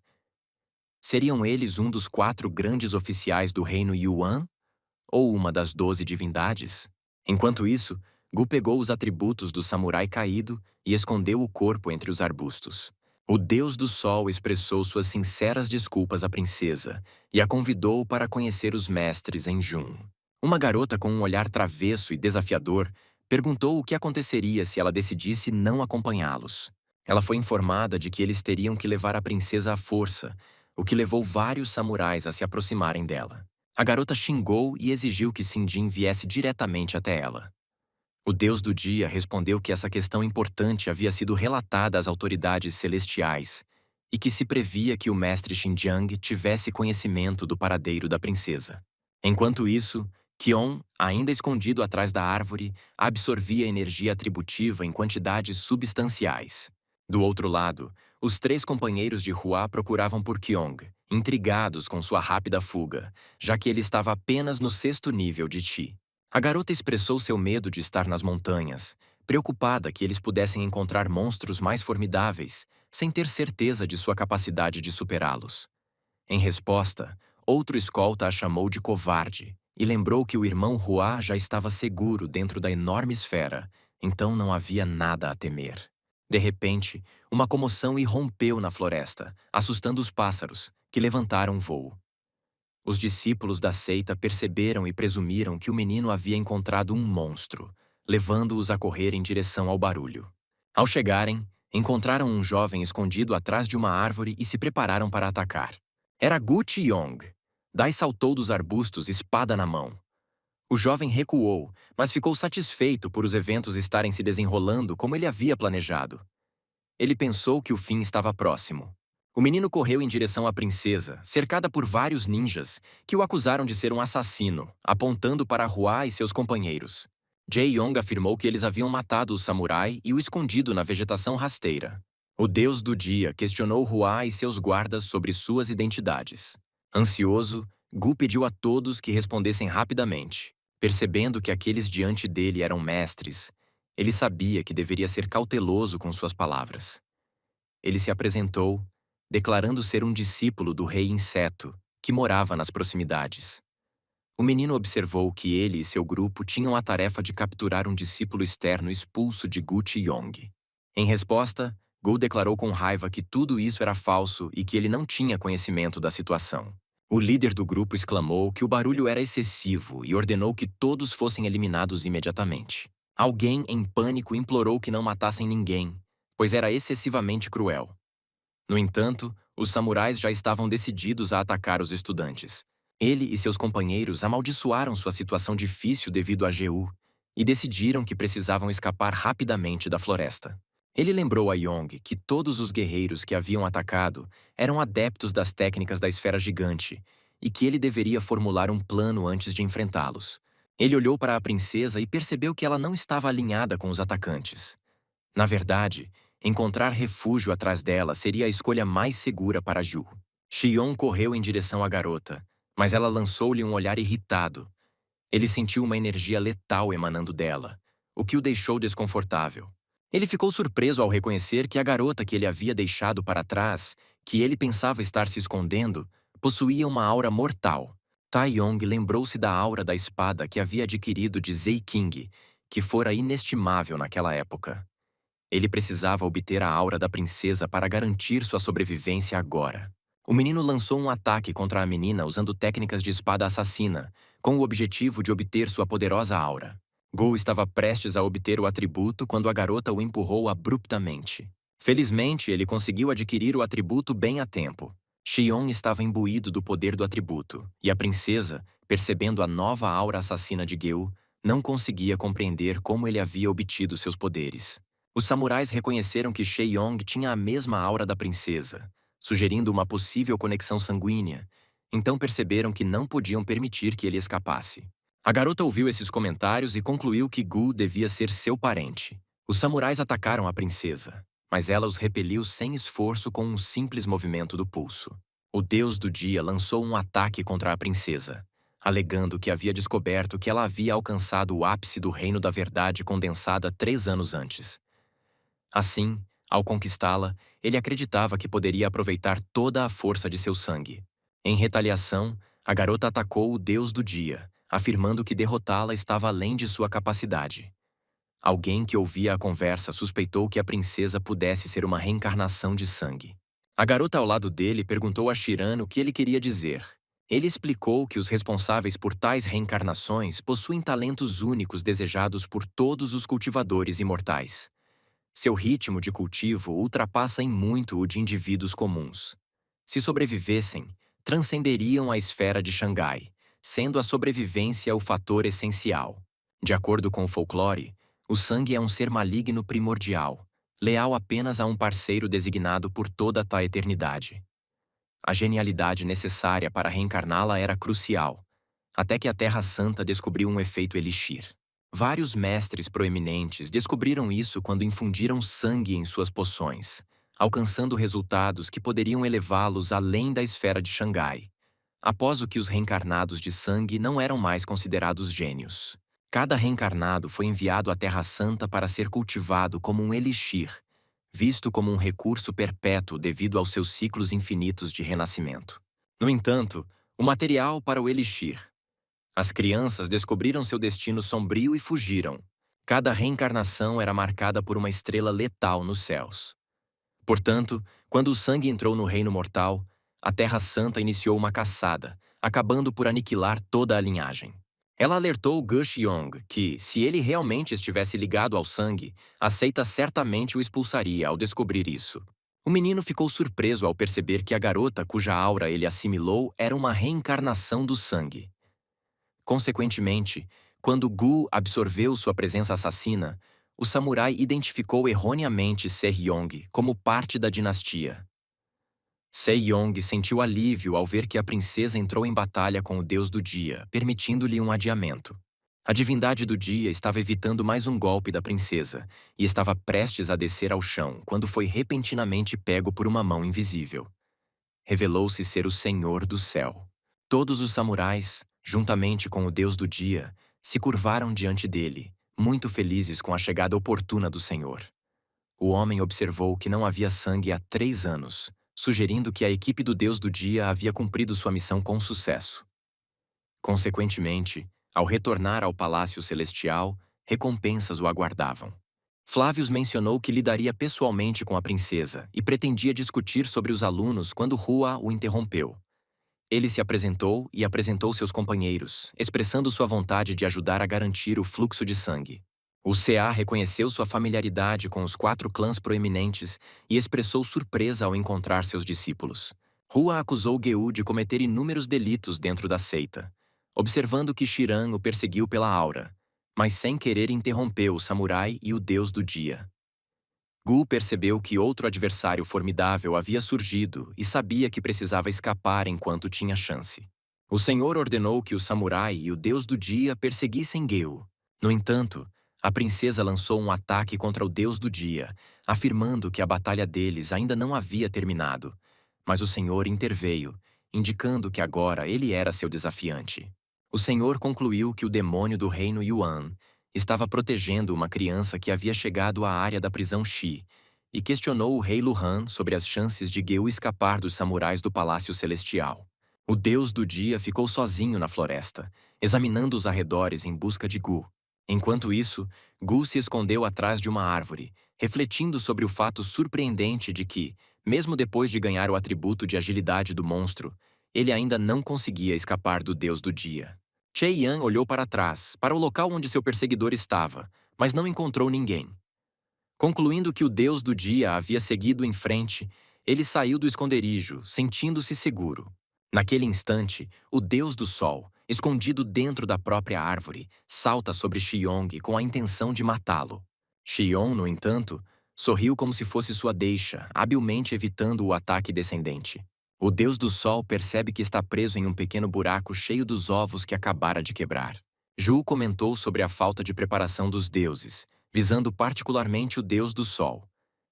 Seriam eles um dos 4 grandes oficiais do reino Yuan? Ou uma das 12 divindades? Enquanto isso, Gu pegou os atributos do samurai caído e escondeu o corpo entre os arbustos. O deus do sol expressou suas sinceras desculpas à princesa e a convidou para conhecer os mestres em Jun. Uma garota com um olhar travesso e desafiador perguntou o que aconteceria se ela decidisse não acompanhá-los. Ela foi informada de que eles teriam que levar a princesa à força, o que levou vários samurais a se aproximarem dela. A garota xingou e exigiu que Sinjin viesse diretamente até ela. O deus do dia respondeu que essa questão importante havia sido relatada às autoridades celestiais e que se previa que o mestre Xinjiang tivesse conhecimento do paradeiro da princesa. Enquanto isso, Qion, ainda escondido atrás da árvore, absorvia energia atributiva em quantidades substanciais. Do outro lado, os 3 companheiros de Hua procuravam por Qiong, intrigados com sua rápida fuga, já que ele estava apenas no 6º nível de Qi. A garota expressou seu medo de estar nas montanhas, preocupada que eles pudessem encontrar monstros mais formidáveis, sem ter certeza de sua capacidade de superá-los. Em resposta, outro escolta a chamou de covarde e lembrou que o irmão Hua já estava seguro dentro da enorme esfera, então não havia nada a temer. De repente, uma comoção irrompeu na floresta, assustando os pássaros, que levantaram voo. Os discípulos da seita perceberam e presumiram que o menino havia encontrado um monstro, levando-os a correr em direção ao barulho. Ao chegarem, encontraram um jovem escondido atrás de uma árvore e se prepararam para atacar. Era Gu Yong. Dai saltou dos arbustos, espada na mão. O jovem recuou, mas ficou satisfeito por os eventos estarem se desenrolando como ele havia planejado. Ele pensou que o fim estava próximo. O menino correu em direção à princesa, cercada por vários ninjas, que o acusaram de ser um assassino, apontando para Hua e seus companheiros. Jae-yong afirmou que eles haviam matado o samurai e o escondido na vegetação rasteira. O deus do dia questionou Hua e seus guardas sobre suas identidades. Ansioso, Gu pediu a todos que respondessem rapidamente. Percebendo que aqueles diante dele eram mestres, ele sabia que deveria ser cauteloso com suas palavras. Ele se apresentou, declarando ser um discípulo do rei inseto, que morava nas proximidades. O menino observou que ele e seu grupo tinham a tarefa de capturar um discípulo externo expulso de Gu Yong. Em resposta, Gu declarou com raiva que tudo isso era falso e que ele não tinha conhecimento da situação. O líder do grupo exclamou que o barulho era excessivo e ordenou que todos fossem eliminados imediatamente. Alguém, em pânico, implorou que não matassem ninguém, pois era excessivamente cruel. No entanto, os samurais já estavam decididos a atacar os estudantes. Ele e seus companheiros amaldiçoaram sua situação difícil devido a Jeú e decidiram que precisavam escapar rapidamente da floresta. Ele lembrou a Yong que todos os guerreiros que haviam atacado eram adeptos das técnicas da esfera gigante e que ele deveria formular um plano antes de enfrentá-los. Ele olhou para a princesa e percebeu que ela não estava alinhada com os atacantes. Na verdade, encontrar refúgio atrás dela seria a escolha mais segura para Ju. Xion correu em direção à garota, mas ela lançou-lhe um olhar irritado. Ele sentiu uma energia letal emanando dela, o que o deixou desconfortável. Ele ficou surpreso ao reconhecer que a garota que ele havia deixado para trás, que ele pensava estar se escondendo, possuía uma aura mortal. Tai Yong lembrou-se da aura da espada que havia adquirido de Zei King, que fora inestimável naquela época. Ele precisava obter a aura da princesa para garantir sua sobrevivência agora. O menino lançou um ataque contra a menina usando técnicas de espada assassina, com o objetivo de obter sua poderosa aura. Go estava prestes a obter o atributo quando a garota o empurrou abruptamente. Felizmente, ele conseguiu adquirir o atributo bem a tempo. Xion estava imbuído do poder do atributo, e a princesa, percebendo a nova aura assassina de Geu, não conseguia compreender como ele havia obtido seus poderes. Os samurais reconheceram que Sheyong tinha a mesma aura da princesa, sugerindo uma possível conexão sanguínea, então perceberam que não podiam permitir que ele escapasse. A garota ouviu esses comentários e concluiu que Gu devia ser seu parente. Os samurais atacaram a princesa, mas ela os repeliu sem esforço com um simples movimento do pulso. O deus do dia lançou um ataque contra a princesa, alegando que havia descoberto que ela havia alcançado o ápice do reino da verdade condensada 3 anos antes. Assim, ao conquistá-la, ele acreditava que poderia aproveitar toda a força de seu sangue. Em retaliação, a garota atacou o deus do dia, afirmando que derrotá-la estava além de sua capacidade. Alguém que ouvia a conversa suspeitou que a princesa pudesse ser uma reencarnação de sangue. A garota ao lado dele perguntou a Shiran o que ele queria dizer. Ele explicou que os responsáveis por tais reencarnações possuem talentos únicos desejados por todos os cultivadores imortais. Seu ritmo de cultivo ultrapassa em muito o de indivíduos comuns. Se sobrevivessem, transcenderiam a esfera de Xangai, sendo a sobrevivência o fator essencial. De acordo com o folclore, o sangue é um ser maligno primordial, leal apenas a um parceiro designado por toda a eternidade. A genialidade necessária para reencarná-la era crucial, até que a Terra Santa descobriu um efeito elixir. Vários mestres proeminentes descobriram isso quando infundiram sangue em suas poções, alcançando resultados que poderiam elevá-los além da esfera de Xangai. Após o que os reencarnados de sangue não eram mais considerados gênios. Cada reencarnado foi enviado à Terra Santa para ser cultivado como um elixir, visto como um recurso perpétuo devido aos seus ciclos infinitos de renascimento. No entanto, o material para o elixir. As crianças descobriram seu destino sombrio e fugiram. Cada reencarnação era marcada por uma estrela letal nos céus. Portanto, quando o sangue entrou no reino mortal, a Terra Santa iniciou uma caçada, acabando por aniquilar toda a linhagem. Ela alertou Gu Xiong que, se ele realmente estivesse ligado ao sangue, a seita certamente o expulsaria ao descobrir isso. O menino ficou surpreso ao perceber que a garota cuja aura ele assimilou era uma reencarnação do sangue. Consequentemente, quando Gu absorveu sua presença assassina, o samurai identificou erroneamente Se-Yong como parte da dinastia. Se-Yong sentiu alívio ao ver que a princesa entrou em batalha com o deus do dia, permitindo-lhe um adiamento. A divindade do dia estava evitando mais um golpe da princesa e estava prestes a descer ao chão quando foi repentinamente pego por uma mão invisível. Revelou-se ser o Senhor do Céu. Todos os samurais, juntamente com o deus do dia, se curvaram diante dele, muito felizes com a chegada oportuna do Senhor. O homem observou que não havia sangue há 3 anos, sugerindo que a equipe do deus do dia havia cumprido sua missão com sucesso. Consequentemente, ao retornar ao Palácio Celestial, recompensas o aguardavam. Flávios mencionou que lidaria pessoalmente com a princesa e pretendia discutir sobre os alunos quando Hua o interrompeu. Ele se apresentou e apresentou seus companheiros, expressando sua vontade de ajudar a garantir o fluxo de sangue. O Ca reconheceu sua familiaridade com os 4 clãs proeminentes e expressou surpresa ao encontrar seus discípulos. Hua acusou Geu de cometer inúmeros delitos dentro da seita, observando que Shiran o perseguiu pela aura, mas sem querer interrompeu o samurai e o deus do dia. Gu percebeu que outro adversário formidável havia surgido e sabia que precisava escapar enquanto tinha chance. O senhor ordenou que o samurai e o deus do dia perseguissem Geu. No entanto, a princesa lançou um ataque contra o deus do dia, afirmando que a batalha deles ainda não havia terminado. Mas o senhor interveio, indicando que agora ele era seu desafiante. O senhor concluiu que o demônio do reino Yuan estava protegendo uma criança que havia chegado à área da prisão Shi, e questionou o rei Luhan sobre as chances de Geu escapar dos samurais do Palácio Celestial. O deus do dia ficou sozinho na floresta, examinando os arredores em busca de Gu. Enquanto isso, Gu se escondeu atrás de uma árvore, refletindo sobre o fato surpreendente de que, mesmo depois de ganhar o atributo de agilidade do monstro, ele ainda não conseguia escapar do deus do dia. Chei Yan olhou para trás, para o local onde seu perseguidor estava, mas não encontrou ninguém. Concluindo que o deus do dia havia seguido em frente, ele saiu do esconderijo, sentindo-se seguro. Naquele instante, o deus do sol, escondido dentro da própria árvore, salta sobre Xiyong com a intenção de matá-lo. Xion, no entanto, sorriu como se fosse sua deixa, habilmente evitando o ataque descendente. O deus do sol percebe que está preso em um pequeno buraco cheio dos ovos que acabara de quebrar. Ju comentou sobre a falta de preparação dos deuses, visando particularmente o deus do sol,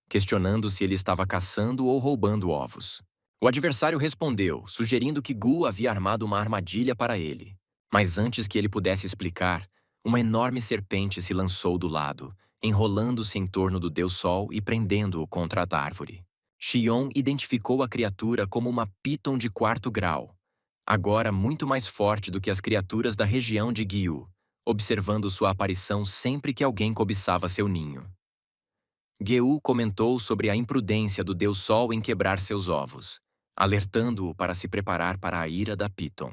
questionando se ele estava caçando ou roubando ovos. O adversário respondeu, sugerindo que Gu havia armado uma armadilha para ele. Mas antes que ele pudesse explicar, uma enorme serpente se lançou do lado, enrolando-se em torno do deus sol e prendendo-o contra a árvore. Xion identificou a criatura como uma Piton de 4º grau, agora muito mais forte do que as criaturas da região de Gyu, observando sua aparição sempre que alguém cobiçava seu ninho. Geu comentou sobre a imprudência do Deus Sol em quebrar seus ovos, alertando-o para se preparar para a ira da Piton.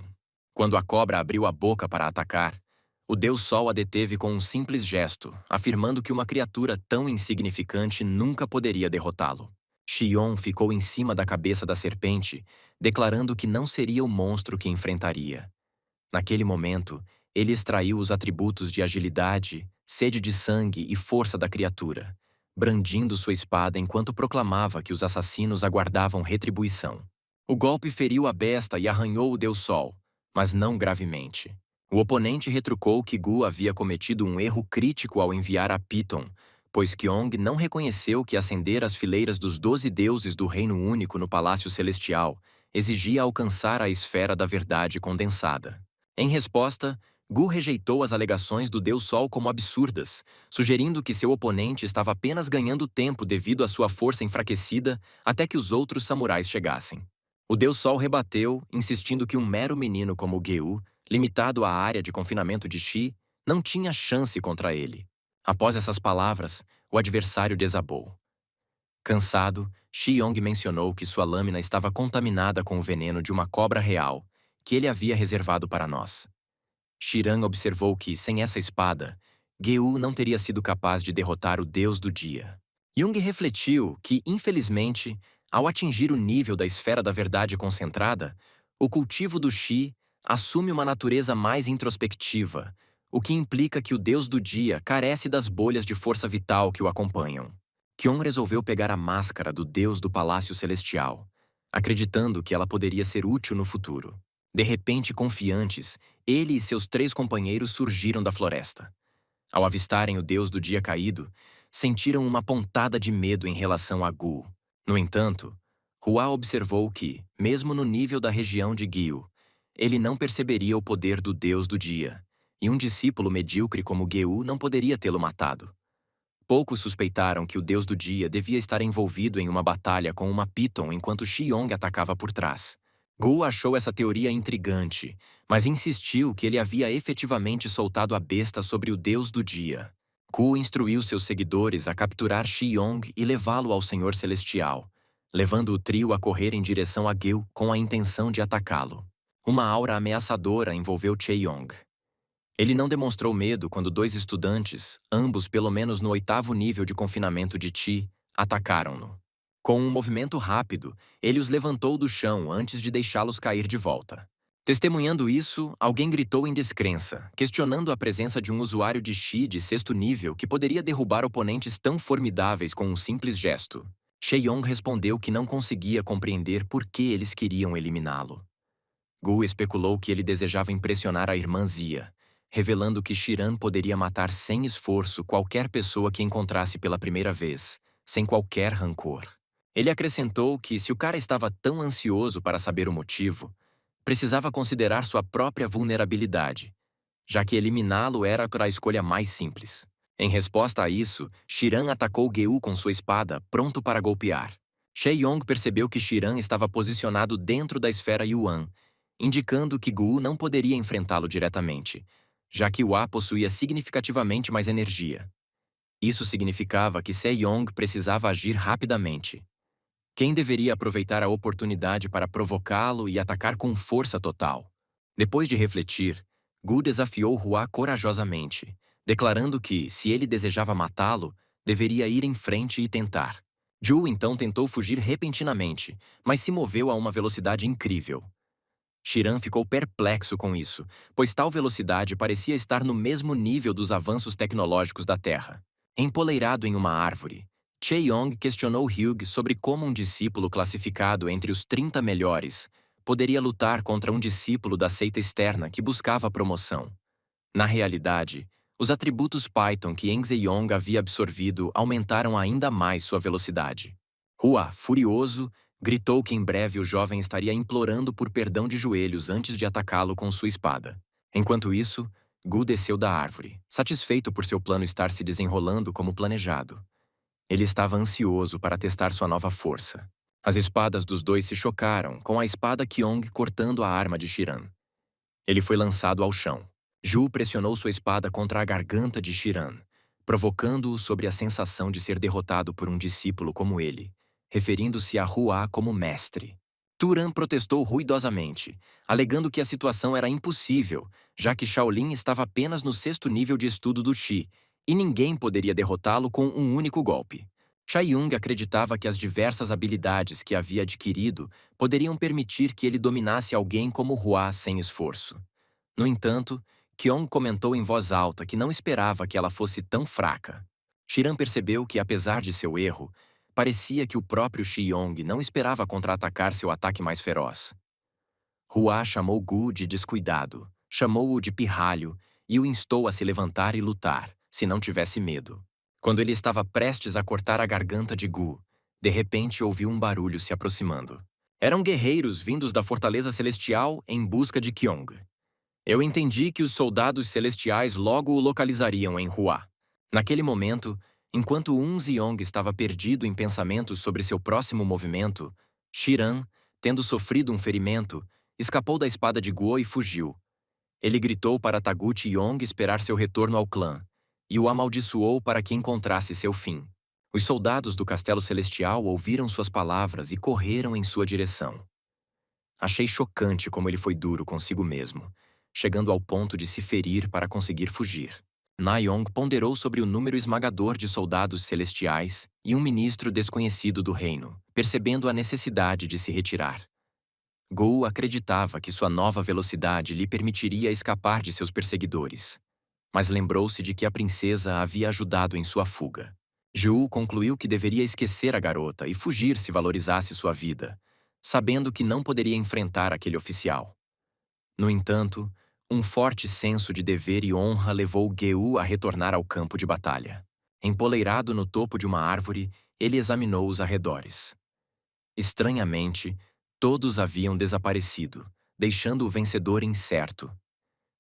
Quando a cobra abriu a boca para atacar, o Deus Sol a deteve com um simples gesto, afirmando que uma criatura tão insignificante nunca poderia derrotá-lo. Xion ficou em cima da cabeça da serpente, declarando que não seria o monstro que enfrentaria. Naquele momento, ele extraiu os atributos de agilidade, sede de sangue e força da criatura, brandindo sua espada enquanto proclamava que os assassinos aguardavam retribuição. O golpe feriu a besta e arranhou o Deus Sol, mas não gravemente. O oponente retrucou que Gu havia cometido um erro crítico ao enviar a Piton, pois Kyong não reconheceu que ascender às fileiras dos 12 deuses do Reino Único no Palácio Celestial exigia alcançar a esfera da verdade condensada. Em resposta, Gu rejeitou as alegações do Deus Sol como absurdas, sugerindo que seu oponente estava apenas ganhando tempo devido à sua força enfraquecida até que os outros samurais chegassem. O Deus Sol rebateu, insistindo que um mero menino como Geu, limitado à área de confinamento de Shi, não tinha chance contra ele. Após essas palavras, o adversário desabou. Cansado, Xiong mencionou que sua lâmina estava contaminada com o veneno de uma cobra real, que ele havia reservado para nós. Shiran observou que, sem essa espada, Geu não teria sido capaz de derrotar o deus do dia. Jung refletiu que, infelizmente, ao atingir o nível da esfera da verdade concentrada, o cultivo do Shi assume uma natureza mais introspectiva, o que implica que o deus do dia carece das bolhas de força vital que o acompanham. Kion resolveu pegar a máscara do deus do Palácio Celestial, acreditando que ela poderia ser útil no futuro. De repente, confiantes, ele e seus 3 companheiros surgiram da floresta. Ao avistarem o deus do dia caído, sentiram uma pontada de medo em relação a Gu. No entanto, Hua observou que, mesmo no nível da região de Gyu, ele não perceberia o poder do deus do dia, e um discípulo medíocre como Geu não poderia tê-lo matado. Poucos suspeitaram que o deus do dia devia estar envolvido em uma batalha com uma Piton enquanto Xiong atacava por trás. Gu achou essa teoria intrigante, mas insistiu que ele havia efetivamente soltado a besta sobre o deus do dia. Gu instruiu seus seguidores a capturar Xiong e levá-lo ao Senhor Celestial, levando o trio a correr em direção a Geu com a intenção de atacá-lo. Uma aura ameaçadora envolveu Chaeyong. Ele não demonstrou medo quando dois estudantes, ambos pelo menos no 8º nível de confinamento de Qi, atacaram-no. Com um movimento rápido, ele os levantou do chão antes de deixá-los cair de volta. Testemunhando isso, alguém gritou em descrença, questionando a presença de um usuário de Qi de 6º nível que poderia derrubar oponentes tão formidáveis com um simples gesto. Sheyong respondeu que não conseguia compreender por que eles queriam eliminá-lo. Gu especulou que ele desejava impressionar a irmã Zia, revelando que Shiran poderia matar sem esforço qualquer pessoa que encontrasse pela primeira vez, sem qualquer rancor. Ele acrescentou que, se o cara estava tão ansioso para saber o motivo, precisava considerar sua própria vulnerabilidade, já que eliminá-lo era a escolha mais simples. Em resposta a isso, Shiran atacou Geu com sua espada, pronto para golpear. Sheyong percebeu que Shiran estava posicionado dentro da esfera Yuan, indicando que Gu não poderia enfrentá-lo diretamente, já que Hua possuía significativamente mais energia. Isso significava que Se-Yong precisava agir rapidamente. Quem deveria aproveitar a oportunidade para provocá-lo e atacar com força total? Depois de refletir, Gu desafiou Hua corajosamente, declarando que, se ele desejava matá-lo, deveria ir em frente e tentar. Zhu então tentou fugir repentinamente, mas se moveu a uma velocidade incrível. Shiran ficou perplexo com isso, pois tal velocidade parecia estar no mesmo nível dos avanços tecnológicos da Terra. Empoleirado em uma árvore, Chae-Yong questionou Hyug sobre como um discípulo classificado entre os 30 melhores poderia lutar contra um discípulo da seita externa que buscava promoção. Na realidade, os atributos Python que Enze-Yong havia absorvido aumentaram ainda mais sua velocidade. Hua, furioso, gritou que em breve o jovem estaria implorando por perdão de joelhos antes de atacá-lo com sua espada. Enquanto isso, Gu desceu da árvore, satisfeito por seu plano estar se desenrolando como planejado. Ele estava ansioso para testar sua nova força. As espadas dos dois se chocaram, com a espada Kyong cortando a arma de Shiran. Ele foi lançado ao chão. Ju pressionou sua espada contra a garganta de Shiran, provocando-o sobre a sensação de ser derrotado por um discípulo como ele, referindo-se a Hua como mestre. Turan protestou ruidosamente, alegando que a situação era impossível, já que Shaolin estava apenas no 6º nível de estudo do Qi, e ninguém poderia derrotá-lo com um único golpe. Chae-Yong acreditava que as diversas habilidades que havia adquirido poderiam permitir que ele dominasse alguém como Hua sem esforço. No entanto, Kyong comentou em voz alta que não esperava que ela fosse tão fraca. Shiran percebeu que, apesar de seu erro, parecia que o próprio Shi-Yong não esperava contra-atacar seu ataque mais feroz. Hua chamou Gu de descuidado, chamou-o de pirralho e o instou a se levantar e lutar, se não tivesse medo. Quando ele estava prestes a cortar a garganta de Gu, de repente ouviu um barulho se aproximando. Eram guerreiros vindos da Fortaleza Celestial em busca de Kyong. Eu entendi que os soldados celestiais logo o localizariam em Hua. Naquele momento, enquanto Yong estava perdido em pensamentos sobre seu próximo movimento, Shiran, tendo sofrido um ferimento, escapou da espada de Guo e fugiu. Ele gritou para Taguchi Yong esperar seu retorno ao clã, e o amaldiçoou para que encontrasse seu fim. Os soldados do Castelo Celestial ouviram suas palavras e correram em sua direção. Achei chocante como ele foi duro consigo mesmo, chegando ao ponto de se ferir para conseguir fugir. Naeong ponderou sobre o número esmagador de soldados celestiais e um ministro desconhecido do reino, percebendo a necessidade de se retirar. Gu acreditava que sua nova velocidade lhe permitiria escapar de seus perseguidores, mas lembrou-se de que a princesa a havia ajudado em sua fuga. Ju concluiu que deveria esquecer a garota e fugir se valorizasse sua vida, sabendo que não poderia enfrentar aquele oficial. No entanto, um forte senso de dever e honra levou Geu a retornar ao campo de batalha. Empoleirado no topo de uma árvore, ele examinou os arredores. Estranhamente, todos haviam desaparecido, deixando o vencedor incerto.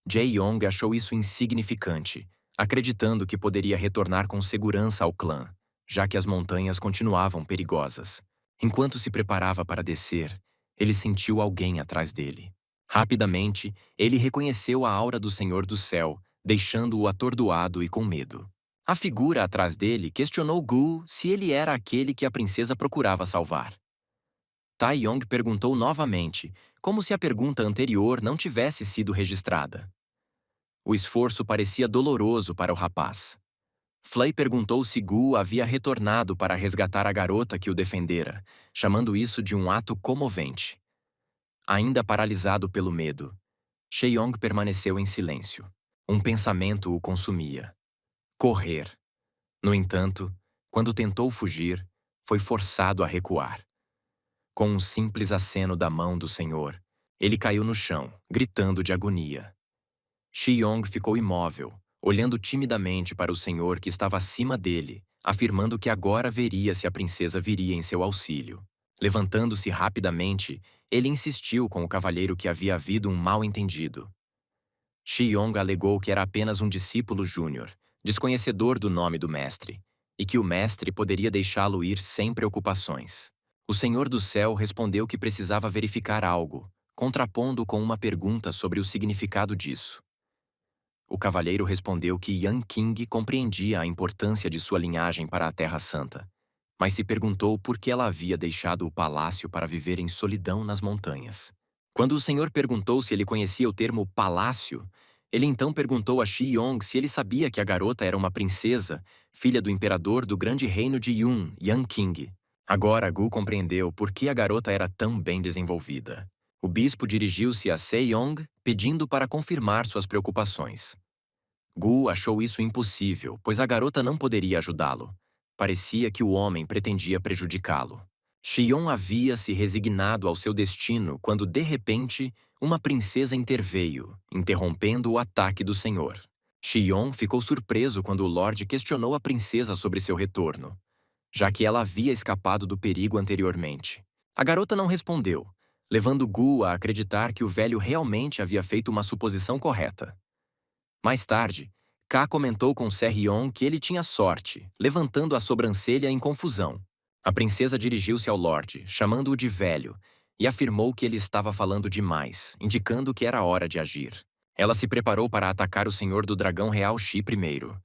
Jae-Yong achou isso insignificante, acreditando que poderia retornar com segurança ao clã, já que as montanhas continuavam perigosas. Enquanto se preparava para descer, ele sentiu alguém atrás dele. Rapidamente, ele reconheceu a aura do Senhor do Céu, deixando-o atordoado e com medo. A figura atrás dele questionou Gu se ele era aquele que a princesa procurava salvar. Tai-Yong perguntou novamente, como se a pergunta anterior não tivesse sido registrada. O esforço parecia doloroso para o rapaz. Flay perguntou se Gu havia retornado para resgatar a garota que o defendera, chamando isso de um ato comovente. Ainda paralisado pelo medo, Cheong permaneceu em silêncio. Um pensamento o consumia. Correr. No entanto, quando tentou fugir, foi forçado a recuar. Com um simples aceno da mão do senhor, ele caiu no chão, gritando de agonia. Cheong ficou imóvel, olhando timidamente para o senhor que estava acima dele, afirmando que agora veria se a princesa viria em seu auxílio. Levantando-se rapidamente, ele insistiu com o cavalheiro que havia havido um mal-entendido. Cheong alegou que era apenas um discípulo júnior, desconhecedor do nome do mestre, e que o mestre poderia deixá-lo ir sem preocupações. O Senhor do Céu respondeu que precisava verificar algo, contrapondo com uma pergunta sobre o significado disso. O cavalheiro respondeu que Yan Qing compreendia a importância de sua linhagem para a Terra Santa, mas se perguntou por que ela havia deixado o palácio para viver em solidão nas montanhas. Quando o senhor perguntou se ele conhecia o termo palácio, ele então perguntou a Cheong se ele sabia que a garota era uma princesa, filha do imperador do grande reino de Yun, Yan Qing. Agora Gu compreendeu por que a garota era tão bem desenvolvida. O bispo dirigiu-se a Sejong, pedindo para confirmar suas preocupações. Gu achou isso impossível, pois a garota não poderia ajudá-lo. Parecia que o homem pretendia prejudicá-lo. Xion havia se resignado ao seu destino quando, de repente, uma princesa interveio, interrompendo o ataque do senhor. Xion ficou surpreso quando o Lorde questionou a princesa sobre seu retorno, já que ela havia escapado do perigo anteriormente. A garota não respondeu, levando Gu a acreditar que o velho realmente havia feito uma suposição correta. Mais tarde, Ka comentou com Serrion que ele tinha sorte, levantando a sobrancelha em confusão. A princesa dirigiu-se ao Lorde, chamando-o de velho, e afirmou que ele estava falando demais, indicando que era hora de agir. Ela se preparou para atacar o senhor do dragão real Shi primeiro,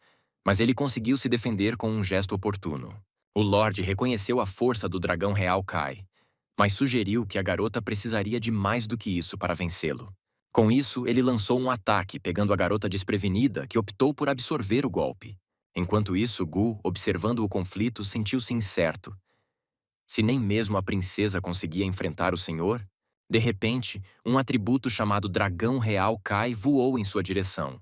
mas ele conseguiu se defender com um gesto oportuno. O Lorde reconheceu a força do dragão real Kai, mas sugeriu que a garota precisaria de mais do que isso para vencê-lo. Com isso, ele lançou um ataque, pegando a garota desprevenida, que optou por absorver o golpe. Enquanto isso, Gu, observando o conflito, sentiu-se incerto. Se nem mesmo a princesa conseguia enfrentar o senhor, de repente, um atributo chamado Dragão Real Kai voou em sua direção.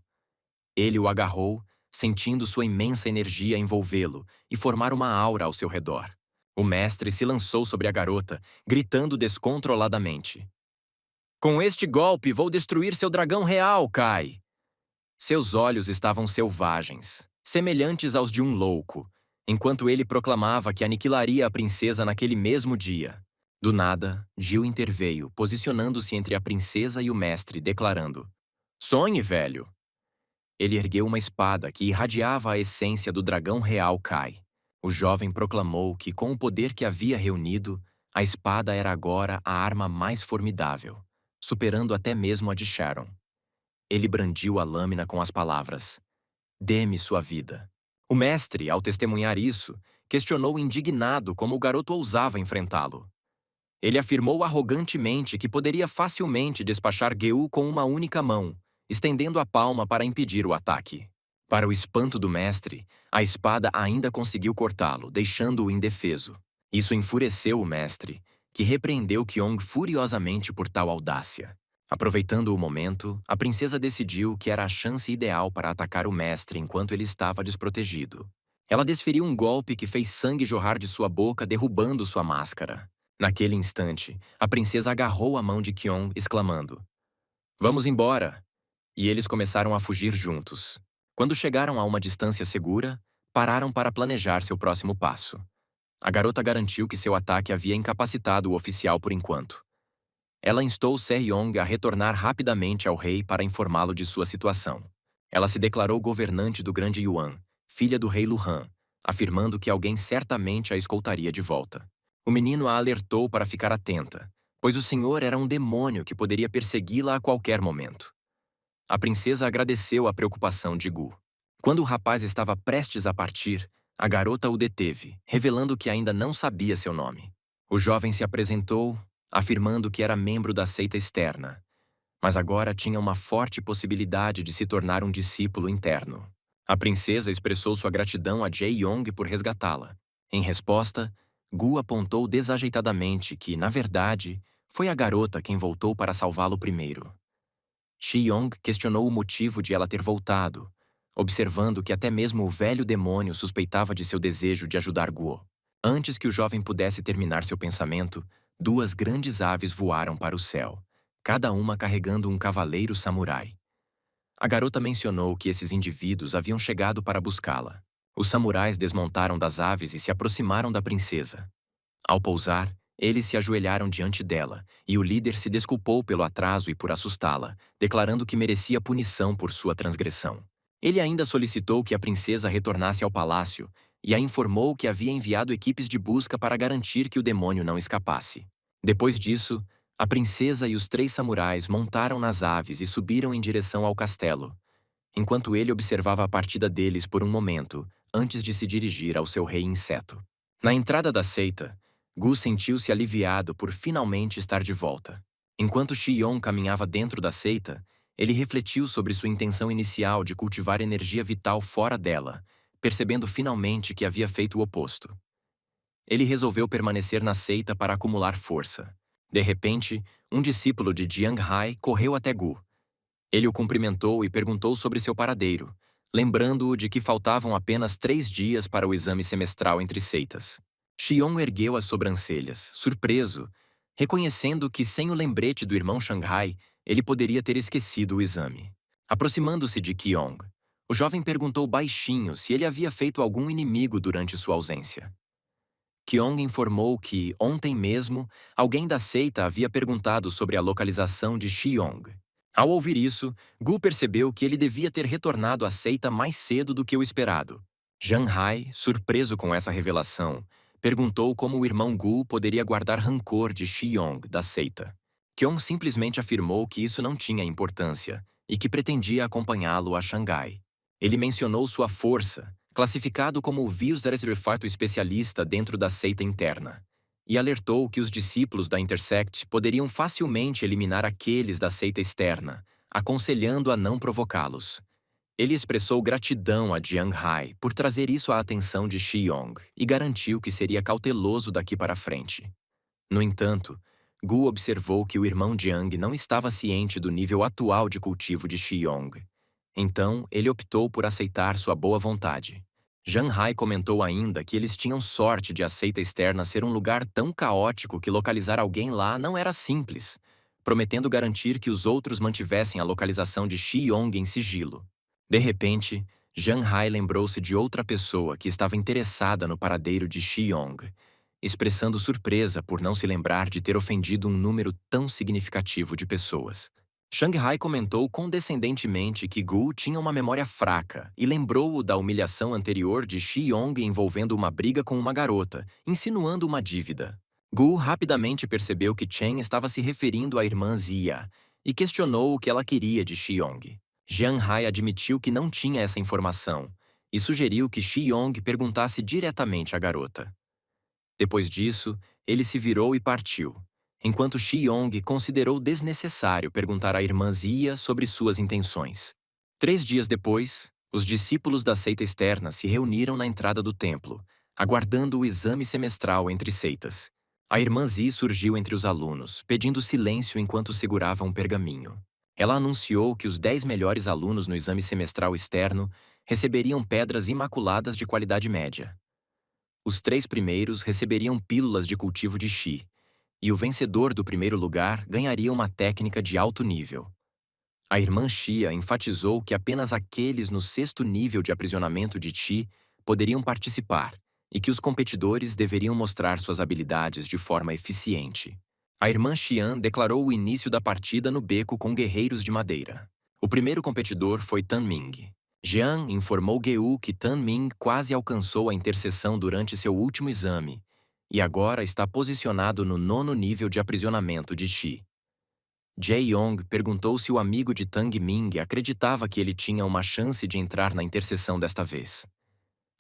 Ele o agarrou, sentindo sua imensa energia envolvê-lo e formar uma aura ao seu redor. O mestre se lançou sobre a garota, gritando descontroladamente. Com este golpe, vou destruir seu dragão real, Kai! Seus olhos estavam selvagens, semelhantes aos de um louco, enquanto ele proclamava que aniquilaria a princesa naquele mesmo dia. Do nada, Gil interveio, posicionando-se entre a princesa e o mestre, declarando: Sonhe, velho! Ele ergueu uma espada que irradiava a essência do dragão real Kai. O jovem proclamou que, com o poder que havia reunido, a espada era agora a arma mais formidável, superando até mesmo a de Sharon. Ele brandiu a lâmina com as palavras: Dê-me sua vida. O mestre, ao testemunhar isso, questionou indignado como o garoto ousava enfrentá-lo. Ele afirmou arrogantemente que poderia facilmente despachar Geu com uma única mão, estendendo a palma para impedir o ataque. Para o espanto do mestre, a espada ainda conseguiu cortá-lo, deixando-o indefeso. Isso enfureceu o mestre, que repreendeu Qiong furiosamente por tal audácia. Aproveitando o momento, a princesa decidiu que era a chance ideal para atacar o mestre enquanto ele estava desprotegido. Ela desferiu um golpe que fez sangue jorrar de sua boca, derrubando sua máscara. Naquele instante, a princesa agarrou a mão de Qiong, exclamando: Vamos embora! E eles começaram a fugir juntos. Quando chegaram a uma distância segura, pararam para planejar seu próximo passo. A garota garantiu que seu ataque havia incapacitado o oficial por enquanto. Ela instou Serriong a retornar rapidamente ao rei para informá-lo de sua situação. Ela se declarou governante do grande Yuan, filha do rei Luhan, afirmando que alguém certamente a escoltaria de volta. O menino a alertou para ficar atenta, pois o senhor era um demônio que poderia persegui-la a qualquer momento. A princesa agradeceu a preocupação de Gu. Quando o rapaz estava prestes a partir, a garota o deteve, revelando que ainda não sabia seu nome. O jovem se apresentou, afirmando que era membro da seita externa, mas agora tinha uma forte possibilidade de se tornar um discípulo interno. A princesa expressou sua gratidão a Jae-yong por resgatá-la. Em resposta, Gu apontou desajeitadamente que, na verdade, foi a garota quem voltou para salvá-lo primeiro. Shi-yong questionou o motivo de ela ter voltado, observando que até mesmo o velho demônio suspeitava de seu desejo de ajudar Guo. Antes que o jovem pudesse terminar seu pensamento, duas grandes aves voaram para o céu, cada uma carregando um cavaleiro samurai. A garota mencionou que esses indivíduos haviam chegado para buscá-la. Os samurais desmontaram das aves e se aproximaram da princesa. Ao pousar, eles se ajoelharam diante dela, e o líder se desculpou pelo atraso e por assustá-la, declarando que merecia punição por sua transgressão. Ele ainda solicitou que a princesa retornasse ao palácio e a informou que havia enviado equipes de busca para garantir que o demônio não escapasse. Depois disso, a princesa e os três samurais montaram nas aves e subiram em direção ao castelo, enquanto ele observava a partida deles por um momento, antes de se dirigir ao seu rei inseto. Na entrada da seita, Gu sentiu-se aliviado por finalmente estar de volta. Enquanto Shi-yong caminhava dentro da seita, ele refletiu sobre sua intenção inicial de cultivar energia vital fora dela, percebendo finalmente que havia feito o oposto. Ele resolveu permanecer na seita para acumular força. De repente, um discípulo de Jiang Hai correu até Gu. Ele o cumprimentou e perguntou sobre seu paradeiro, lembrando-o de que faltavam apenas 3 dias para o exame semestral entre seitas. Xion ergueu as sobrancelhas, surpreso, reconhecendo que sem o lembrete do irmão Shanghai, ele poderia ter esquecido o exame. Aproximando-se de Qiong, o jovem perguntou baixinho se ele havia feito algum inimigo durante sua ausência. Qiong informou que, ontem mesmo, alguém da seita havia perguntado sobre a localização de Xiong. Ao ouvir isso, Gu percebeu que ele devia ter retornado à seita mais cedo do que o esperado. Zhang Hai, surpreso com essa revelação, perguntou como o irmão Gu poderia guardar rancor de Xiyong, da seita. Qiong simplesmente afirmou que isso não tinha importância e que pretendia acompanhá-lo a Xangai. Ele mencionou sua força, classificado como o Viusrefato especialista dentro da seita interna, e alertou que os discípulos da Intersect poderiam facilmente eliminar aqueles da seita externa, aconselhando a não provocá-los. Ele expressou gratidão a Jiang Hai por trazer isso à atenção de Xiyong e garantiu que seria cauteloso daqui para frente. No entanto, Gu observou que o irmão Jiang não estava ciente do nível atual de cultivo de Xiyong. Então, ele optou por aceitar sua boa vontade. Zhang Hai comentou ainda que eles tinham sorte de a seita externa ser um lugar tão caótico que localizar alguém lá não era simples, prometendo garantir que os outros mantivessem a localização de Xiyong em sigilo. De repente, Zhang Hai lembrou-se de outra pessoa que estava interessada no paradeiro de Xiyong, expressando surpresa por não se lembrar de ter ofendido um número tão significativo de pessoas. Shanghai comentou condescendentemente que Gu tinha uma memória fraca e lembrou-o da humilhação anterior de Xiyong envolvendo uma briga com uma garota, insinuando uma dívida. Gu rapidamente percebeu que Chen estava se referindo à irmã Zia e questionou o que ela queria de Xiyong. Jiang Hai admitiu que não tinha essa informação e sugeriu que Xiyong perguntasse diretamente à garota. Depois disso, ele se virou e partiu, enquanto Xiyong considerou desnecessário perguntar à irmã Zia sobre suas intenções. 3 dias depois, os discípulos da seita externa se reuniram na entrada do templo, aguardando o exame semestral entre seitas. A irmã Zi surgiu entre os alunos, pedindo silêncio enquanto segurava um pergaminho. Ela anunciou que os 10 melhores alunos no exame semestral externo receberiam pedras imaculadas de qualidade média. Os 3 primeiros receberiam pílulas de cultivo de Qi, e o vencedor do primeiro lugar ganharia uma técnica de alto nível. A irmã Xia enfatizou que apenas aqueles no 6º nível de aprisionamento de Qi poderiam participar e que os competidores deveriam mostrar suas habilidades de forma eficiente. A irmã Xian declarou o início da partida no beco com guerreiros de madeira. O primeiro competidor foi Tan Ming. Jian informou Geu que Tan Ming quase alcançou a interseção durante seu último exame e agora está posicionado no 9º nível de aprisionamento de Qi. Jae-yong perguntou se o amigo de Tang Ming acreditava que ele tinha uma chance de entrar na interseção desta vez.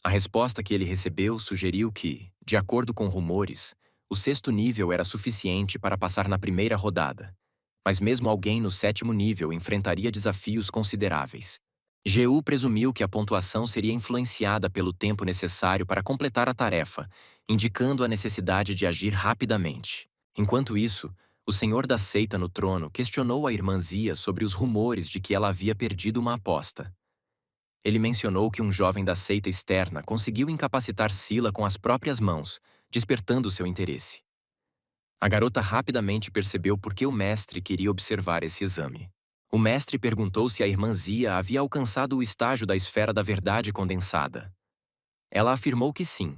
A resposta que ele recebeu sugeriu que, de acordo com rumores, o 6º nível era suficiente para passar na primeira rodada, mas mesmo alguém no 7º nível enfrentaria desafios consideráveis. Geu presumiu que a pontuação seria influenciada pelo tempo necessário para completar a tarefa, indicando a necessidade de agir rapidamente. Enquanto isso, o senhor da seita no trono questionou a irmã Zia sobre os rumores de que ela havia perdido uma aposta. Ele mencionou que um jovem da seita externa conseguiu incapacitar Sila com as próprias mãos, despertando seu interesse. A garota rapidamente percebeu por que o mestre queria observar esse exame. O mestre perguntou se a irmã Zia havia alcançado o estágio da esfera da verdade condensada. Ela afirmou que sim.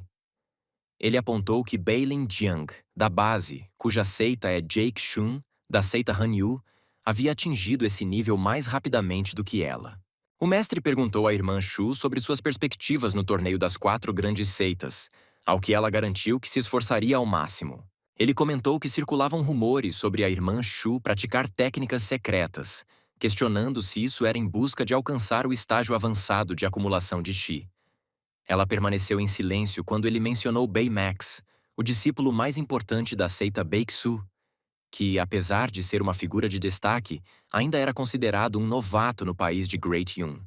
Ele apontou que Beilin Jiang, da base, cuja seita é Jake Shun, da seita Hanyu, havia atingido esse nível mais rapidamente do que ela. O mestre perguntou à irmã Shu sobre suas perspectivas no torneio das 4 grandes seitas, ao que ela garantiu que se esforçaria ao máximo. Ele comentou que circulavam rumores sobre a irmã Shu praticar técnicas secretas, questionando se isso era em busca de alcançar o estágio avançado de acumulação de Qi. Ela permaneceu em silêncio quando ele mencionou Baymax, o discípulo mais importante da seita Baeksu, que, apesar de ser uma figura de destaque, ainda era considerado um novato no país de Great Yun.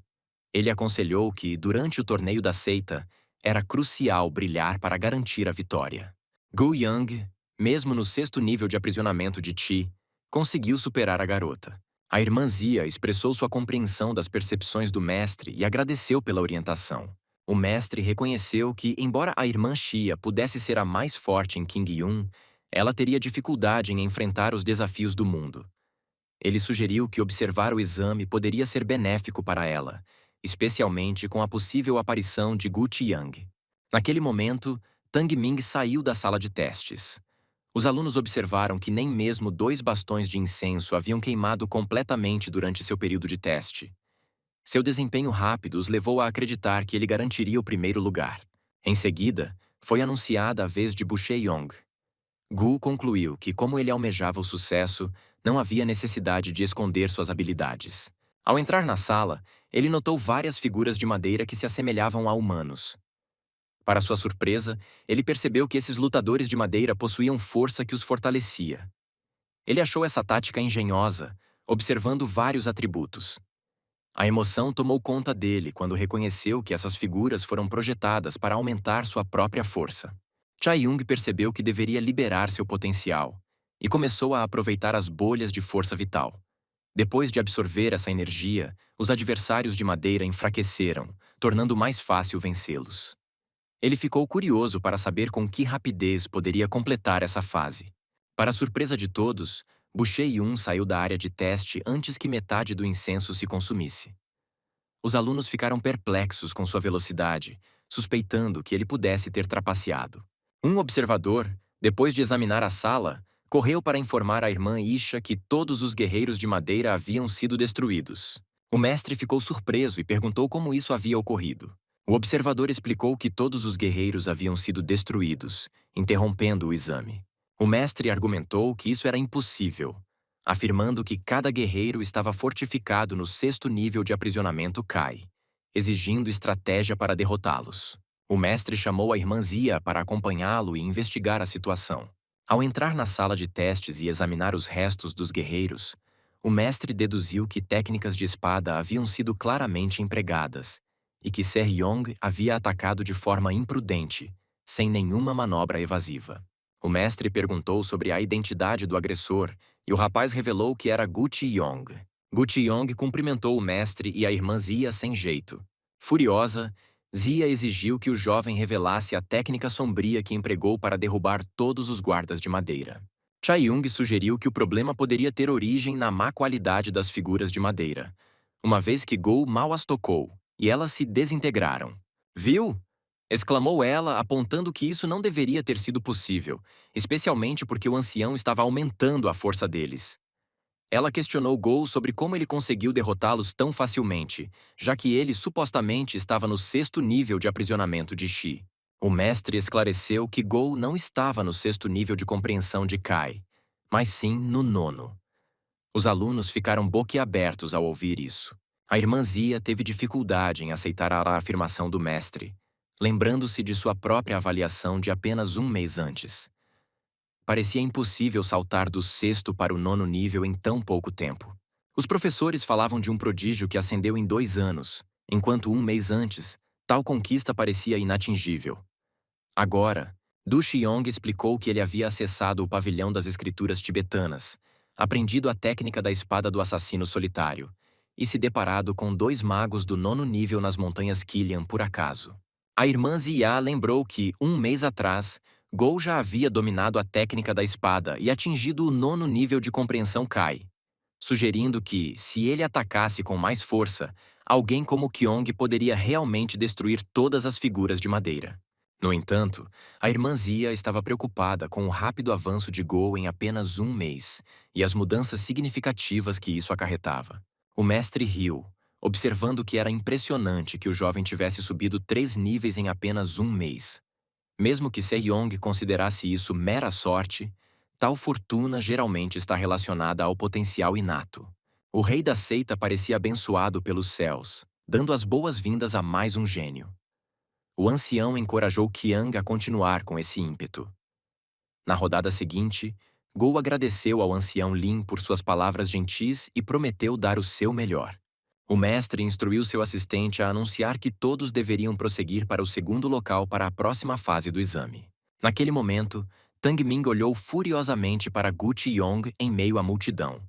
Ele aconselhou que, durante o torneio da seita, era crucial brilhar para garantir a vitória. Gu Yang, mesmo no 6º nível de aprisionamento de Qi, conseguiu superar a garota. A irmã Zia expressou sua compreensão das percepções do mestre e agradeceu pela orientação. O mestre reconheceu que, embora a irmã Xia pudesse ser a mais forte em King Yun, ela teria dificuldade em enfrentar os desafios do mundo. Ele sugeriu que observar o exame poderia ser benéfico para ela, especialmente com a possível aparição de Gu Qiang. Naquele momento, Tang Ming saiu da sala de testes. Os alunos observaram que nem mesmo 2 bastões de incenso haviam queimado completamente durante seu período de teste. Seu desempenho rápido os levou a acreditar que ele garantiria o primeiro lugar. Em seguida, foi anunciada a vez de Busheyong. Gu concluiu que, como ele almejava o sucesso, não havia necessidade de esconder suas habilidades. Ao entrar na sala, ele notou várias figuras de madeira que se assemelhavam a humanos. Para sua surpresa, ele percebeu que esses lutadores de madeira possuíam força que os fortalecia. Ele achou essa tática engenhosa, observando vários atributos. A emoção tomou conta dele quando reconheceu que essas figuras foram projetadas para aumentar sua própria força. Chae-Yung percebeu que deveria liberar seu potencial e começou a aproveitar as bolhas de força vital. Depois de absorver essa energia, os adversários de madeira enfraqueceram, tornando mais fácil vencê-los. Ele ficou curioso para saber com que rapidez poderia completar essa fase. Para a surpresa de todos, Busheyun saiu da área de teste antes que metade do incenso se consumisse. Os alunos ficaram perplexos com sua velocidade, suspeitando que ele pudesse ter trapaceado. Um observador, depois de examinar a sala, correu para informar à irmã Isha que todos os guerreiros de madeira haviam sido destruídos. O mestre ficou surpreso e perguntou como isso havia ocorrido. O observador explicou que todos os guerreiros haviam sido destruídos, interrompendo o exame. O mestre argumentou que isso era impossível, afirmando que cada guerreiro estava fortificado no 6º nível de aprisionamento Kai, exigindo estratégia para derrotá-los. O mestre chamou a irmã Zia para acompanhá-lo e investigar a situação. Ao entrar na sala de testes e examinar os restos dos guerreiros, o mestre deduziu que técnicas de espada haviam sido claramente empregadas e que Se-Yong havia atacado de forma imprudente, sem nenhuma manobra evasiva. O mestre perguntou sobre a identidade do agressor e o rapaz revelou que era Gu Qiong. Gu Qiong cumprimentou o mestre e a irmã Zia sem jeito. Furiosa, Zia exigiu que o jovem revelasse a técnica sombria que empregou para derrubar todos os guardas de madeira. Chae-Yung sugeriu que o problema poderia ter origem na má qualidade das figuras de madeira, uma vez que Gou mal as tocou, e elas se desintegraram. Viu? Exclamou ela, apontando que isso não deveria ter sido possível, especialmente porque o ancião estava aumentando a força deles. Ela questionou Gou sobre como ele conseguiu derrotá-los tão facilmente, já que ele supostamente estava no 6º nível de aprisionamento de Qi. O mestre esclareceu que Gou não estava no 6º nível de compreensão de Kai, mas sim no 9º. Os alunos ficaram boquiabertos ao ouvir isso. A irmã Zia teve dificuldade em aceitar a afirmação do mestre, lembrando-se de sua própria avaliação de apenas um mês antes. parecia impossível saltar do sexto para o nono nível em tão pouco tempo. Os professores falavam de um prodígio que ascendeu em 2 anos, enquanto um mês antes, tal conquista parecia inatingível. Agora, Du Xiong explicou que ele havia acessado o pavilhão das escrituras tibetanas, aprendido a técnica da espada do assassino solitário, e se deparado com 2 magos do nono nível nas montanhas Qilian por acaso. A irmã Ziya lembrou que, um mês atrás, Gou já havia dominado a técnica da espada e atingido o nono nível de compreensão Kai, sugerindo que, se ele atacasse com mais força, alguém como Qiong poderia realmente destruir todas as figuras de madeira. No entanto, a irmã Zia estava preocupada com o rápido avanço de Gou em apenas um mês e as mudanças significativas que isso acarretava. O mestre riu, observando que era impressionante que o jovem tivesse subido 3 níveis em apenas um mês. Mesmo que Se-Yong considerasse isso mera sorte, tal fortuna geralmente está relacionada ao potencial inato. O rei da seita parecia abençoado pelos céus, dando as boas-vindas a mais um gênio. O ancião encorajou Qiang a continuar com esse ímpeto. Na rodada seguinte, Gou agradeceu ao ancião Lin por suas palavras gentis e prometeu dar o seu melhor. O mestre instruiu seu assistente a anunciar que todos deveriam prosseguir para o segundo local para a próxima fase do exame. Naquele momento, Tang Ming olhou furiosamente para Gu Qiyong em meio à multidão.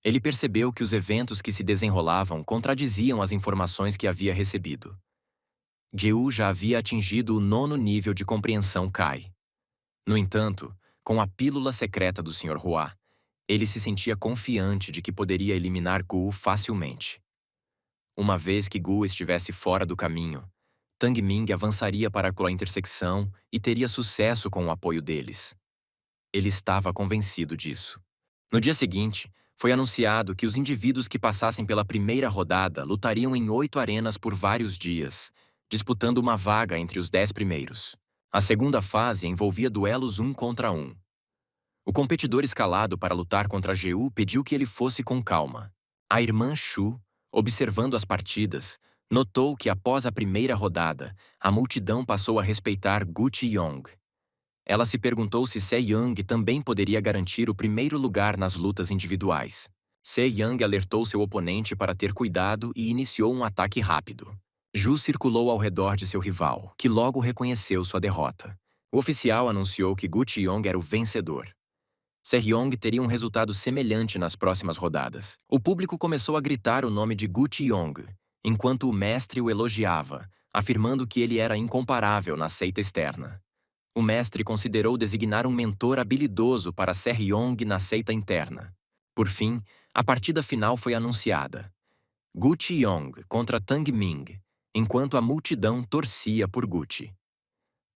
Ele percebeu que os eventos que se desenrolavam contradiziam as informações que havia recebido. Geu já havia atingido o nono nível de compreensão Kai. No entanto, com a pílula secreta do Sr. Hua, ele se sentia confiante de que poderia eliminar Gu facilmente. Uma vez que Gu estivesse fora do caminho, Tang Ming avançaria para a intersecção e teria sucesso com o apoio deles. Ele estava convencido disso. No dia seguinte, foi anunciado que os indivíduos que passassem pela primeira rodada lutariam em 8 arenas por vários dias, disputando uma vaga entre os 10 primeiros. A segunda fase envolvia duelos 1 contra 1. O competidor escalado para lutar contra Geu pediu que ele fosse com calma. A irmã Shu, observando as partidas, notou que após a primeira rodada, a multidão passou a respeitar Gu Qiyong. Ela se perguntou se Se-Yang também poderia garantir o primeiro lugar nas lutas individuais. Se-Yang alertou seu oponente para ter cuidado e iniciou um ataque rápido. Ju circulou ao redor de seu rival, que logo reconheceu sua derrota. O oficial anunciou que Gu Qiyong era o vencedor. Se-Yong teria um resultado semelhante nas próximas rodadas. O público começou a gritar o nome de Gu Qiyong, enquanto o mestre o elogiava, afirmando que ele era incomparável na seita externa. O mestre considerou designar um mentor habilidoso para Se-Yong na seita interna. Por fim, a partida final foi anunciada. Gu Qiyong contra Tang Ming, enquanto a multidão torcia por Gucci.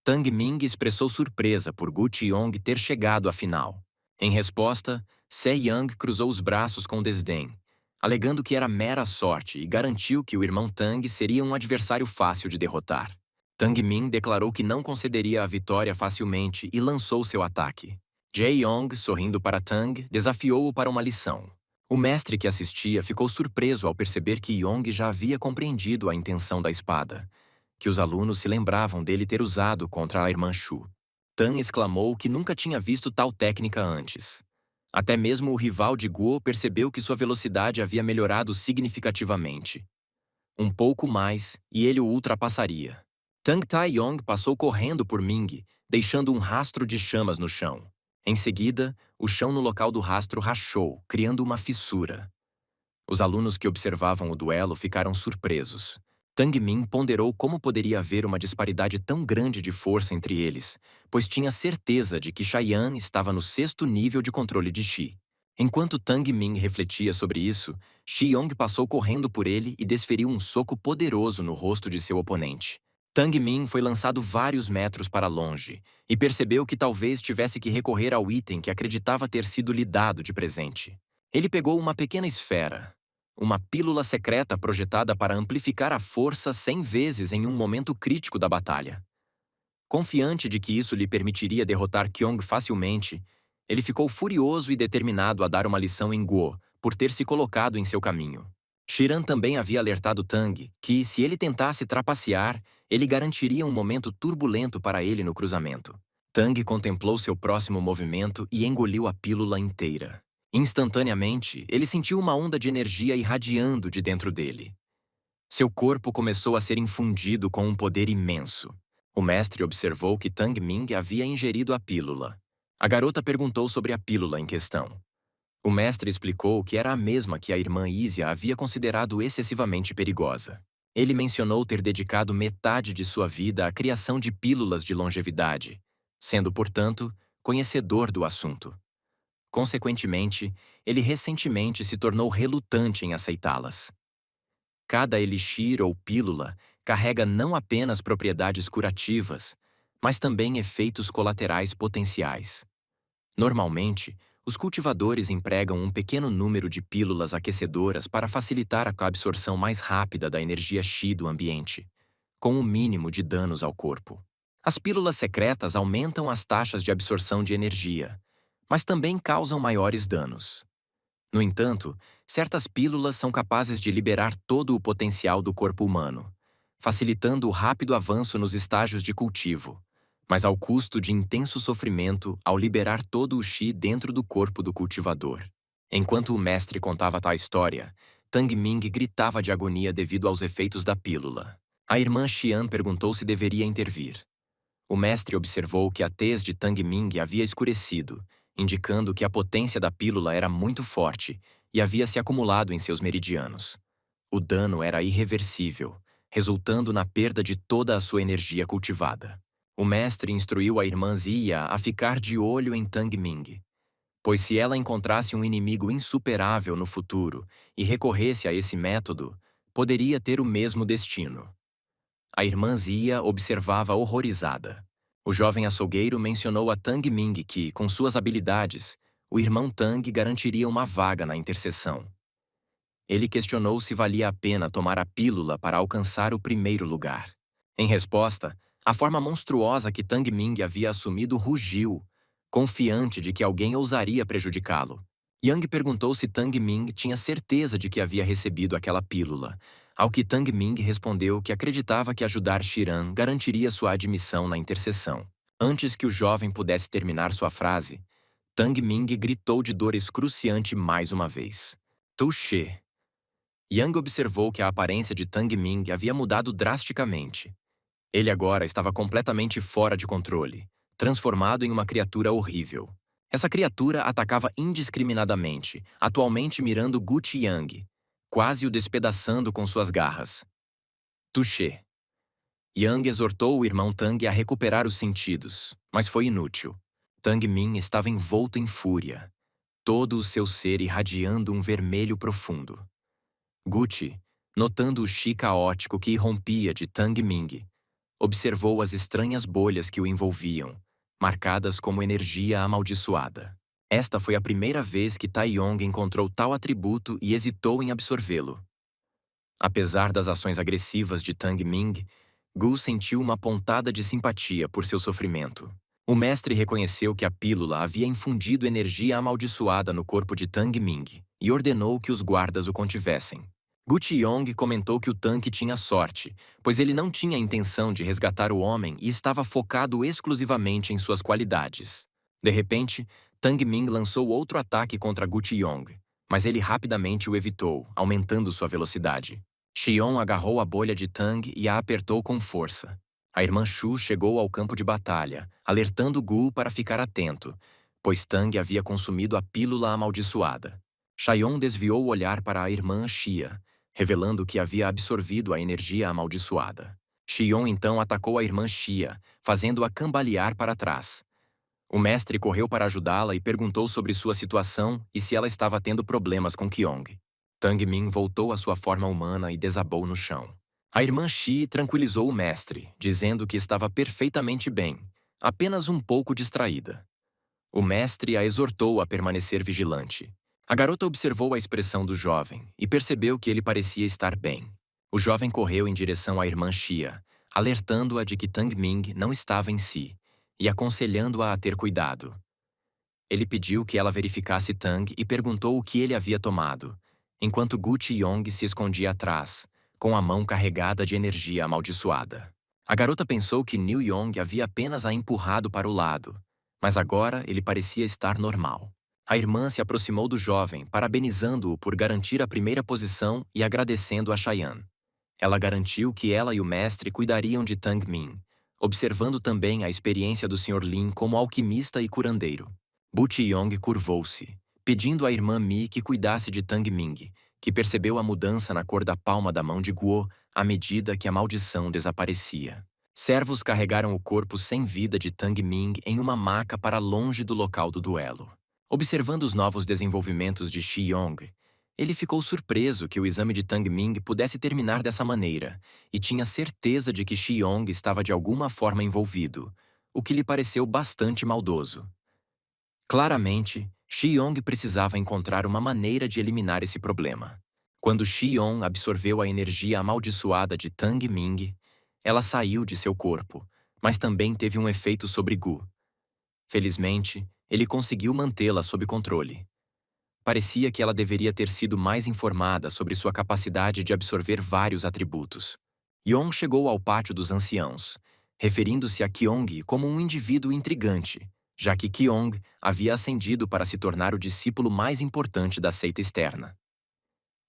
Tang Ming expressou surpresa por Gu Qiyong ter chegado à final. Em resposta, Se-Yang cruzou os braços com desdém, alegando que era mera sorte e garantiu que o irmão Tang seria um adversário fácil de derrotar. Tang Min declarou que não concederia a vitória facilmente e lançou seu ataque. Jae-Yong, sorrindo para Tang, desafiou-o para uma lição. O mestre que assistia ficou surpreso ao perceber que Yong já havia compreendido a intenção da espada, que os alunos se lembravam dele ter usado contra a irmã Shu. Tang exclamou que nunca tinha visto tal técnica antes. Até mesmo o rival de Guo percebeu que sua velocidade havia melhorado significativamente. Um pouco mais, e ele o ultrapassaria. Tang Tai-Yong passou correndo por Ming, deixando um rastro de chamas no chão. Em seguida, o chão no local do rastro rachou, criando uma fissura. Os alunos que observavam o duelo ficaram surpresos. Tang Min ponderou como poderia haver uma disparidade tão grande de força entre eles, pois tinha certeza de que Shaiyan estava no 6º nível de controle de Qi. Enquanto Tang Min refletia sobre isso, Xi-Yong passou correndo por ele e desferiu um soco poderoso no rosto de seu oponente. Tang Min foi lançado vários metros para longe e percebeu que talvez tivesse que recorrer ao item que acreditava ter sido lhe dado de presente. Ele pegou uma pequena esfera, uma pílula secreta projetada para amplificar a força 100 vezes em um momento crítico da batalha. Confiante de que isso lhe permitiria derrotar Qiong facilmente, ele ficou furioso e determinado a dar uma lição em Guo por ter se colocado em seu caminho. Shiran também havia alertado Tang que, se ele tentasse trapacear, ele garantiria um momento turbulento para ele no cruzamento. Tang contemplou seu próximo movimento e engoliu a pílula inteira. Instantaneamente, ele sentiu uma onda de energia irradiando de dentro dele. Seu corpo começou a ser infundido com um poder imenso. O mestre observou que Tang Ming havia ingerido a pílula. A garota perguntou sobre a pílula em questão. O mestre explicou que era a mesma que a irmã Isia havia considerado excessivamente perigosa. Ele mencionou ter dedicado metade de sua vida à criação de pílulas de longevidade, sendo, portanto, conhecedor do assunto. Consequentemente, ele recentemente se tornou relutante em aceitá-las. Cada elixir ou pílula carrega não apenas propriedades curativas, mas também efeitos colaterais potenciais. Normalmente, os cultivadores empregam um pequeno número de pílulas aquecedoras para facilitar a absorção mais rápida da energia Qi do ambiente, com o mínimo de danos ao corpo. As pílulas secretas aumentam as taxas de absorção de energia, mas também causam maiores danos. No entanto, certas pílulas são capazes de liberar todo o potencial do corpo humano, facilitando o rápido avanço nos estágios de cultivo, mas ao custo de intenso sofrimento ao liberar todo o Qi dentro do corpo do cultivador. Enquanto o mestre contava tal história, Tang Ming gritava de agonia devido aos efeitos da pílula. A irmã Xian perguntou se deveria intervir. O mestre observou que a tez de Tang Ming havia escurecido, indicando que a potência da pílula era muito forte e havia se acumulado em seus meridianos. O dano era irreversível, resultando na perda de toda a sua energia cultivada. O mestre instruiu a irmã Zia a ficar de olho em Tang Ming, pois se ela encontrasse um inimigo insuperável no futuro e recorresse a esse método, poderia ter o mesmo destino. A irmã Zia observava horrorizada. O jovem açougueiro mencionou a Tang Ming que, com suas habilidades, o irmão Tang garantiria uma vaga na intercessão. Ele questionou se valia a pena tomar a pílula para alcançar o primeiro lugar. Em resposta, a forma monstruosa que Tang Ming havia assumido rugiu, confiante de que alguém ousaria prejudicá-lo. Yang perguntou se Tang Ming tinha certeza de que havia recebido aquela pílula, ao que Tang Ming respondeu que acreditava que ajudar Xiran garantiria sua admissão na intercessão. Antes que o jovem pudesse terminar sua frase, Tang Ming gritou de dor excruciante mais uma vez. Touché! Yang observou que a aparência de Tang Ming havia mudado drasticamente. Ele agora estava completamente fora de controle, transformado em uma criatura horrível. Essa criatura atacava indiscriminadamente, atualmente mirando Guti Yang, quase o despedaçando com suas garras. Touché! Yang exortou o irmão Tang a recuperar os sentidos, mas foi inútil. Tang Min estava envolto em fúria, todo o seu ser irradiando um vermelho profundo. Guti, notando o chi caótico que irrompia de Tang Ming, observou as estranhas bolhas que o envolviam, marcadas como energia amaldiçoada. Esta foi a primeira vez que Tai Yong encontrou tal atributo e hesitou em absorvê-lo. Apesar das ações agressivas de Tang Ming, Gu sentiu uma pontada de simpatia por seu sofrimento. O mestre reconheceu que a pílula havia infundido energia amaldiçoada no corpo de Tang Ming e ordenou que os guardas o contivessem. Gu Qiong comentou que o tanque tinha sorte, pois ele não tinha a intenção de resgatar o homem e estava focado exclusivamente em suas qualidades. De repente, Tang Ming lançou outro ataque contra Gu Qiong, mas ele rapidamente o evitou, aumentando sua velocidade. Xion agarrou a bolha de Tang e a apertou com força. A irmã Shu chegou ao campo de batalha, alertando Gu para ficar atento, pois Tang havia consumido a pílula amaldiçoada. Xion desviou o olhar para a irmã Xia, revelando que havia absorvido a energia amaldiçoada. Xion então atacou a irmã Xia, fazendo-a cambalear para trás. O mestre correu para ajudá-la e perguntou sobre sua situação e se ela estava tendo problemas com Qiong. Tang Min voltou à sua forma humana e desabou no chão. A irmã Xi tranquilizou o mestre, dizendo que estava perfeitamente bem, apenas um pouco distraída. O mestre a exortou a permanecer vigilante. A garota observou a expressão do jovem e percebeu que ele parecia estar bem. O jovem correu em direção à irmã Xia, alertando-a de que Tang Ming não estava em si e aconselhando-a a ter cuidado. Ele pediu que ela verificasse Tang e perguntou o que ele havia tomado, enquanto Gu Qiong se escondia atrás, com a mão carregada de energia amaldiçoada. A garota pensou que New Yong havia apenas a empurrado para o lado, mas agora ele parecia estar normal. A irmã se aproximou do jovem, parabenizando-o por garantir a primeira posição e agradecendo a Cheyenne. Ela garantiu que ela e o mestre cuidariam de Tang Min, observando também a experiência do Sr. Lin como alquimista e curandeiro. Bu Yong curvou-se, pedindo à irmã Mi que cuidasse de Tang Ming, que percebeu a mudança na cor da palma da mão de Guo à medida que a maldição desaparecia. Servos carregaram o corpo sem vida de Tang Ming em uma maca para longe do local do duelo. Observando os novos desenvolvimentos de Shi Yong, ele ficou surpreso que o exame de Tang Ming pudesse terminar dessa maneira, e tinha certeza de que Shi Yong estava de alguma forma envolvido, o que lhe pareceu bastante maldoso. Claramente, Shi Yong precisava encontrar uma maneira de eliminar esse problema. Quando Shi Yong absorveu a energia amaldiçoada de Tang Ming, ela saiu de seu corpo, mas também teve um efeito sobre Gu. Felizmente, ele conseguiu mantê-la sob controle. Parecia que ela deveria ter sido mais informada sobre sua capacidade de absorver vários atributos. Yong chegou ao pátio dos anciãos, referindo-se a Kyong como um indivíduo intrigante, já que Kyong havia ascendido para se tornar o discípulo mais importante da seita externa.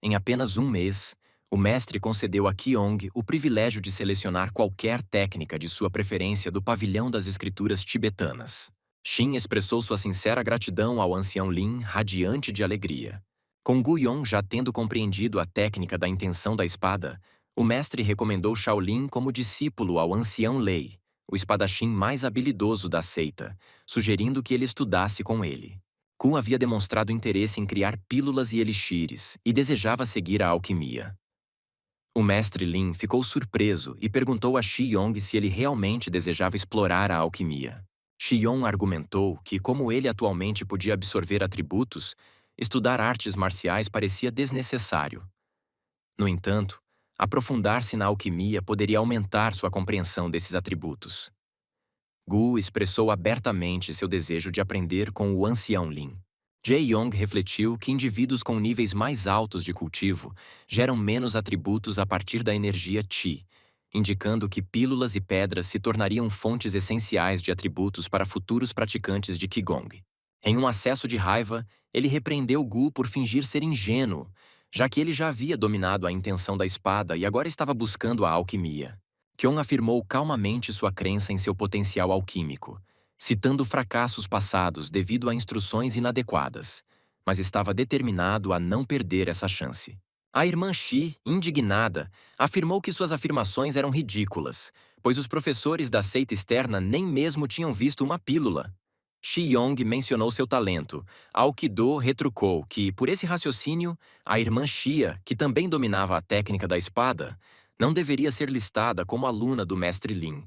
Em apenas um mês, o mestre concedeu a Kyong o privilégio de selecionar qualquer técnica de sua preferência do pavilhão das escrituras tibetanas. Xin expressou sua sincera gratidão ao ancião Lin, radiante de alegria. Com Gu Yong já tendo compreendido a técnica da intenção da espada, o mestre recomendou Shaolin como discípulo ao ancião Lei, o espadachim mais habilidoso da seita, sugerindo que ele estudasse com ele. Gu havia demonstrado interesse em criar pílulas e elixires e desejava seguir a alquimia. O mestre Lin ficou surpreso e perguntou a Shi Yong se ele realmente desejava explorar a alquimia. Shi Yong argumentou que, como ele atualmente podia absorver atributos, estudar artes marciais parecia desnecessário. No entanto, aprofundar-se na alquimia poderia aumentar sua compreensão desses atributos. Gu expressou abertamente seu desejo de aprender com o ancião Lin. Jae Yong refletiu que indivíduos com níveis mais altos de cultivo geram menos atributos a partir da energia Qi, indicando que pílulas e pedras se tornariam fontes essenciais de atributos para futuros praticantes de Qigong. Em um acesso de raiva, ele repreendeu Gu por fingir ser ingênuo, já que ele já havia dominado a intenção da espada e agora estava buscando a alquimia. Kyong afirmou calmamente sua crença em seu potencial alquímico, citando fracassos passados devido a instruções inadequadas, mas estava determinado a não perder essa chance. A irmã Shi, indignada, afirmou que suas afirmações eram ridículas, pois os professores da seita externa nem mesmo tinham visto uma pílula. Shi Yong mencionou seu talento, ao que Do retrucou que, por esse raciocínio, a irmã Xia, que também dominava a técnica da espada, não deveria ser listada como aluna do mestre Lin.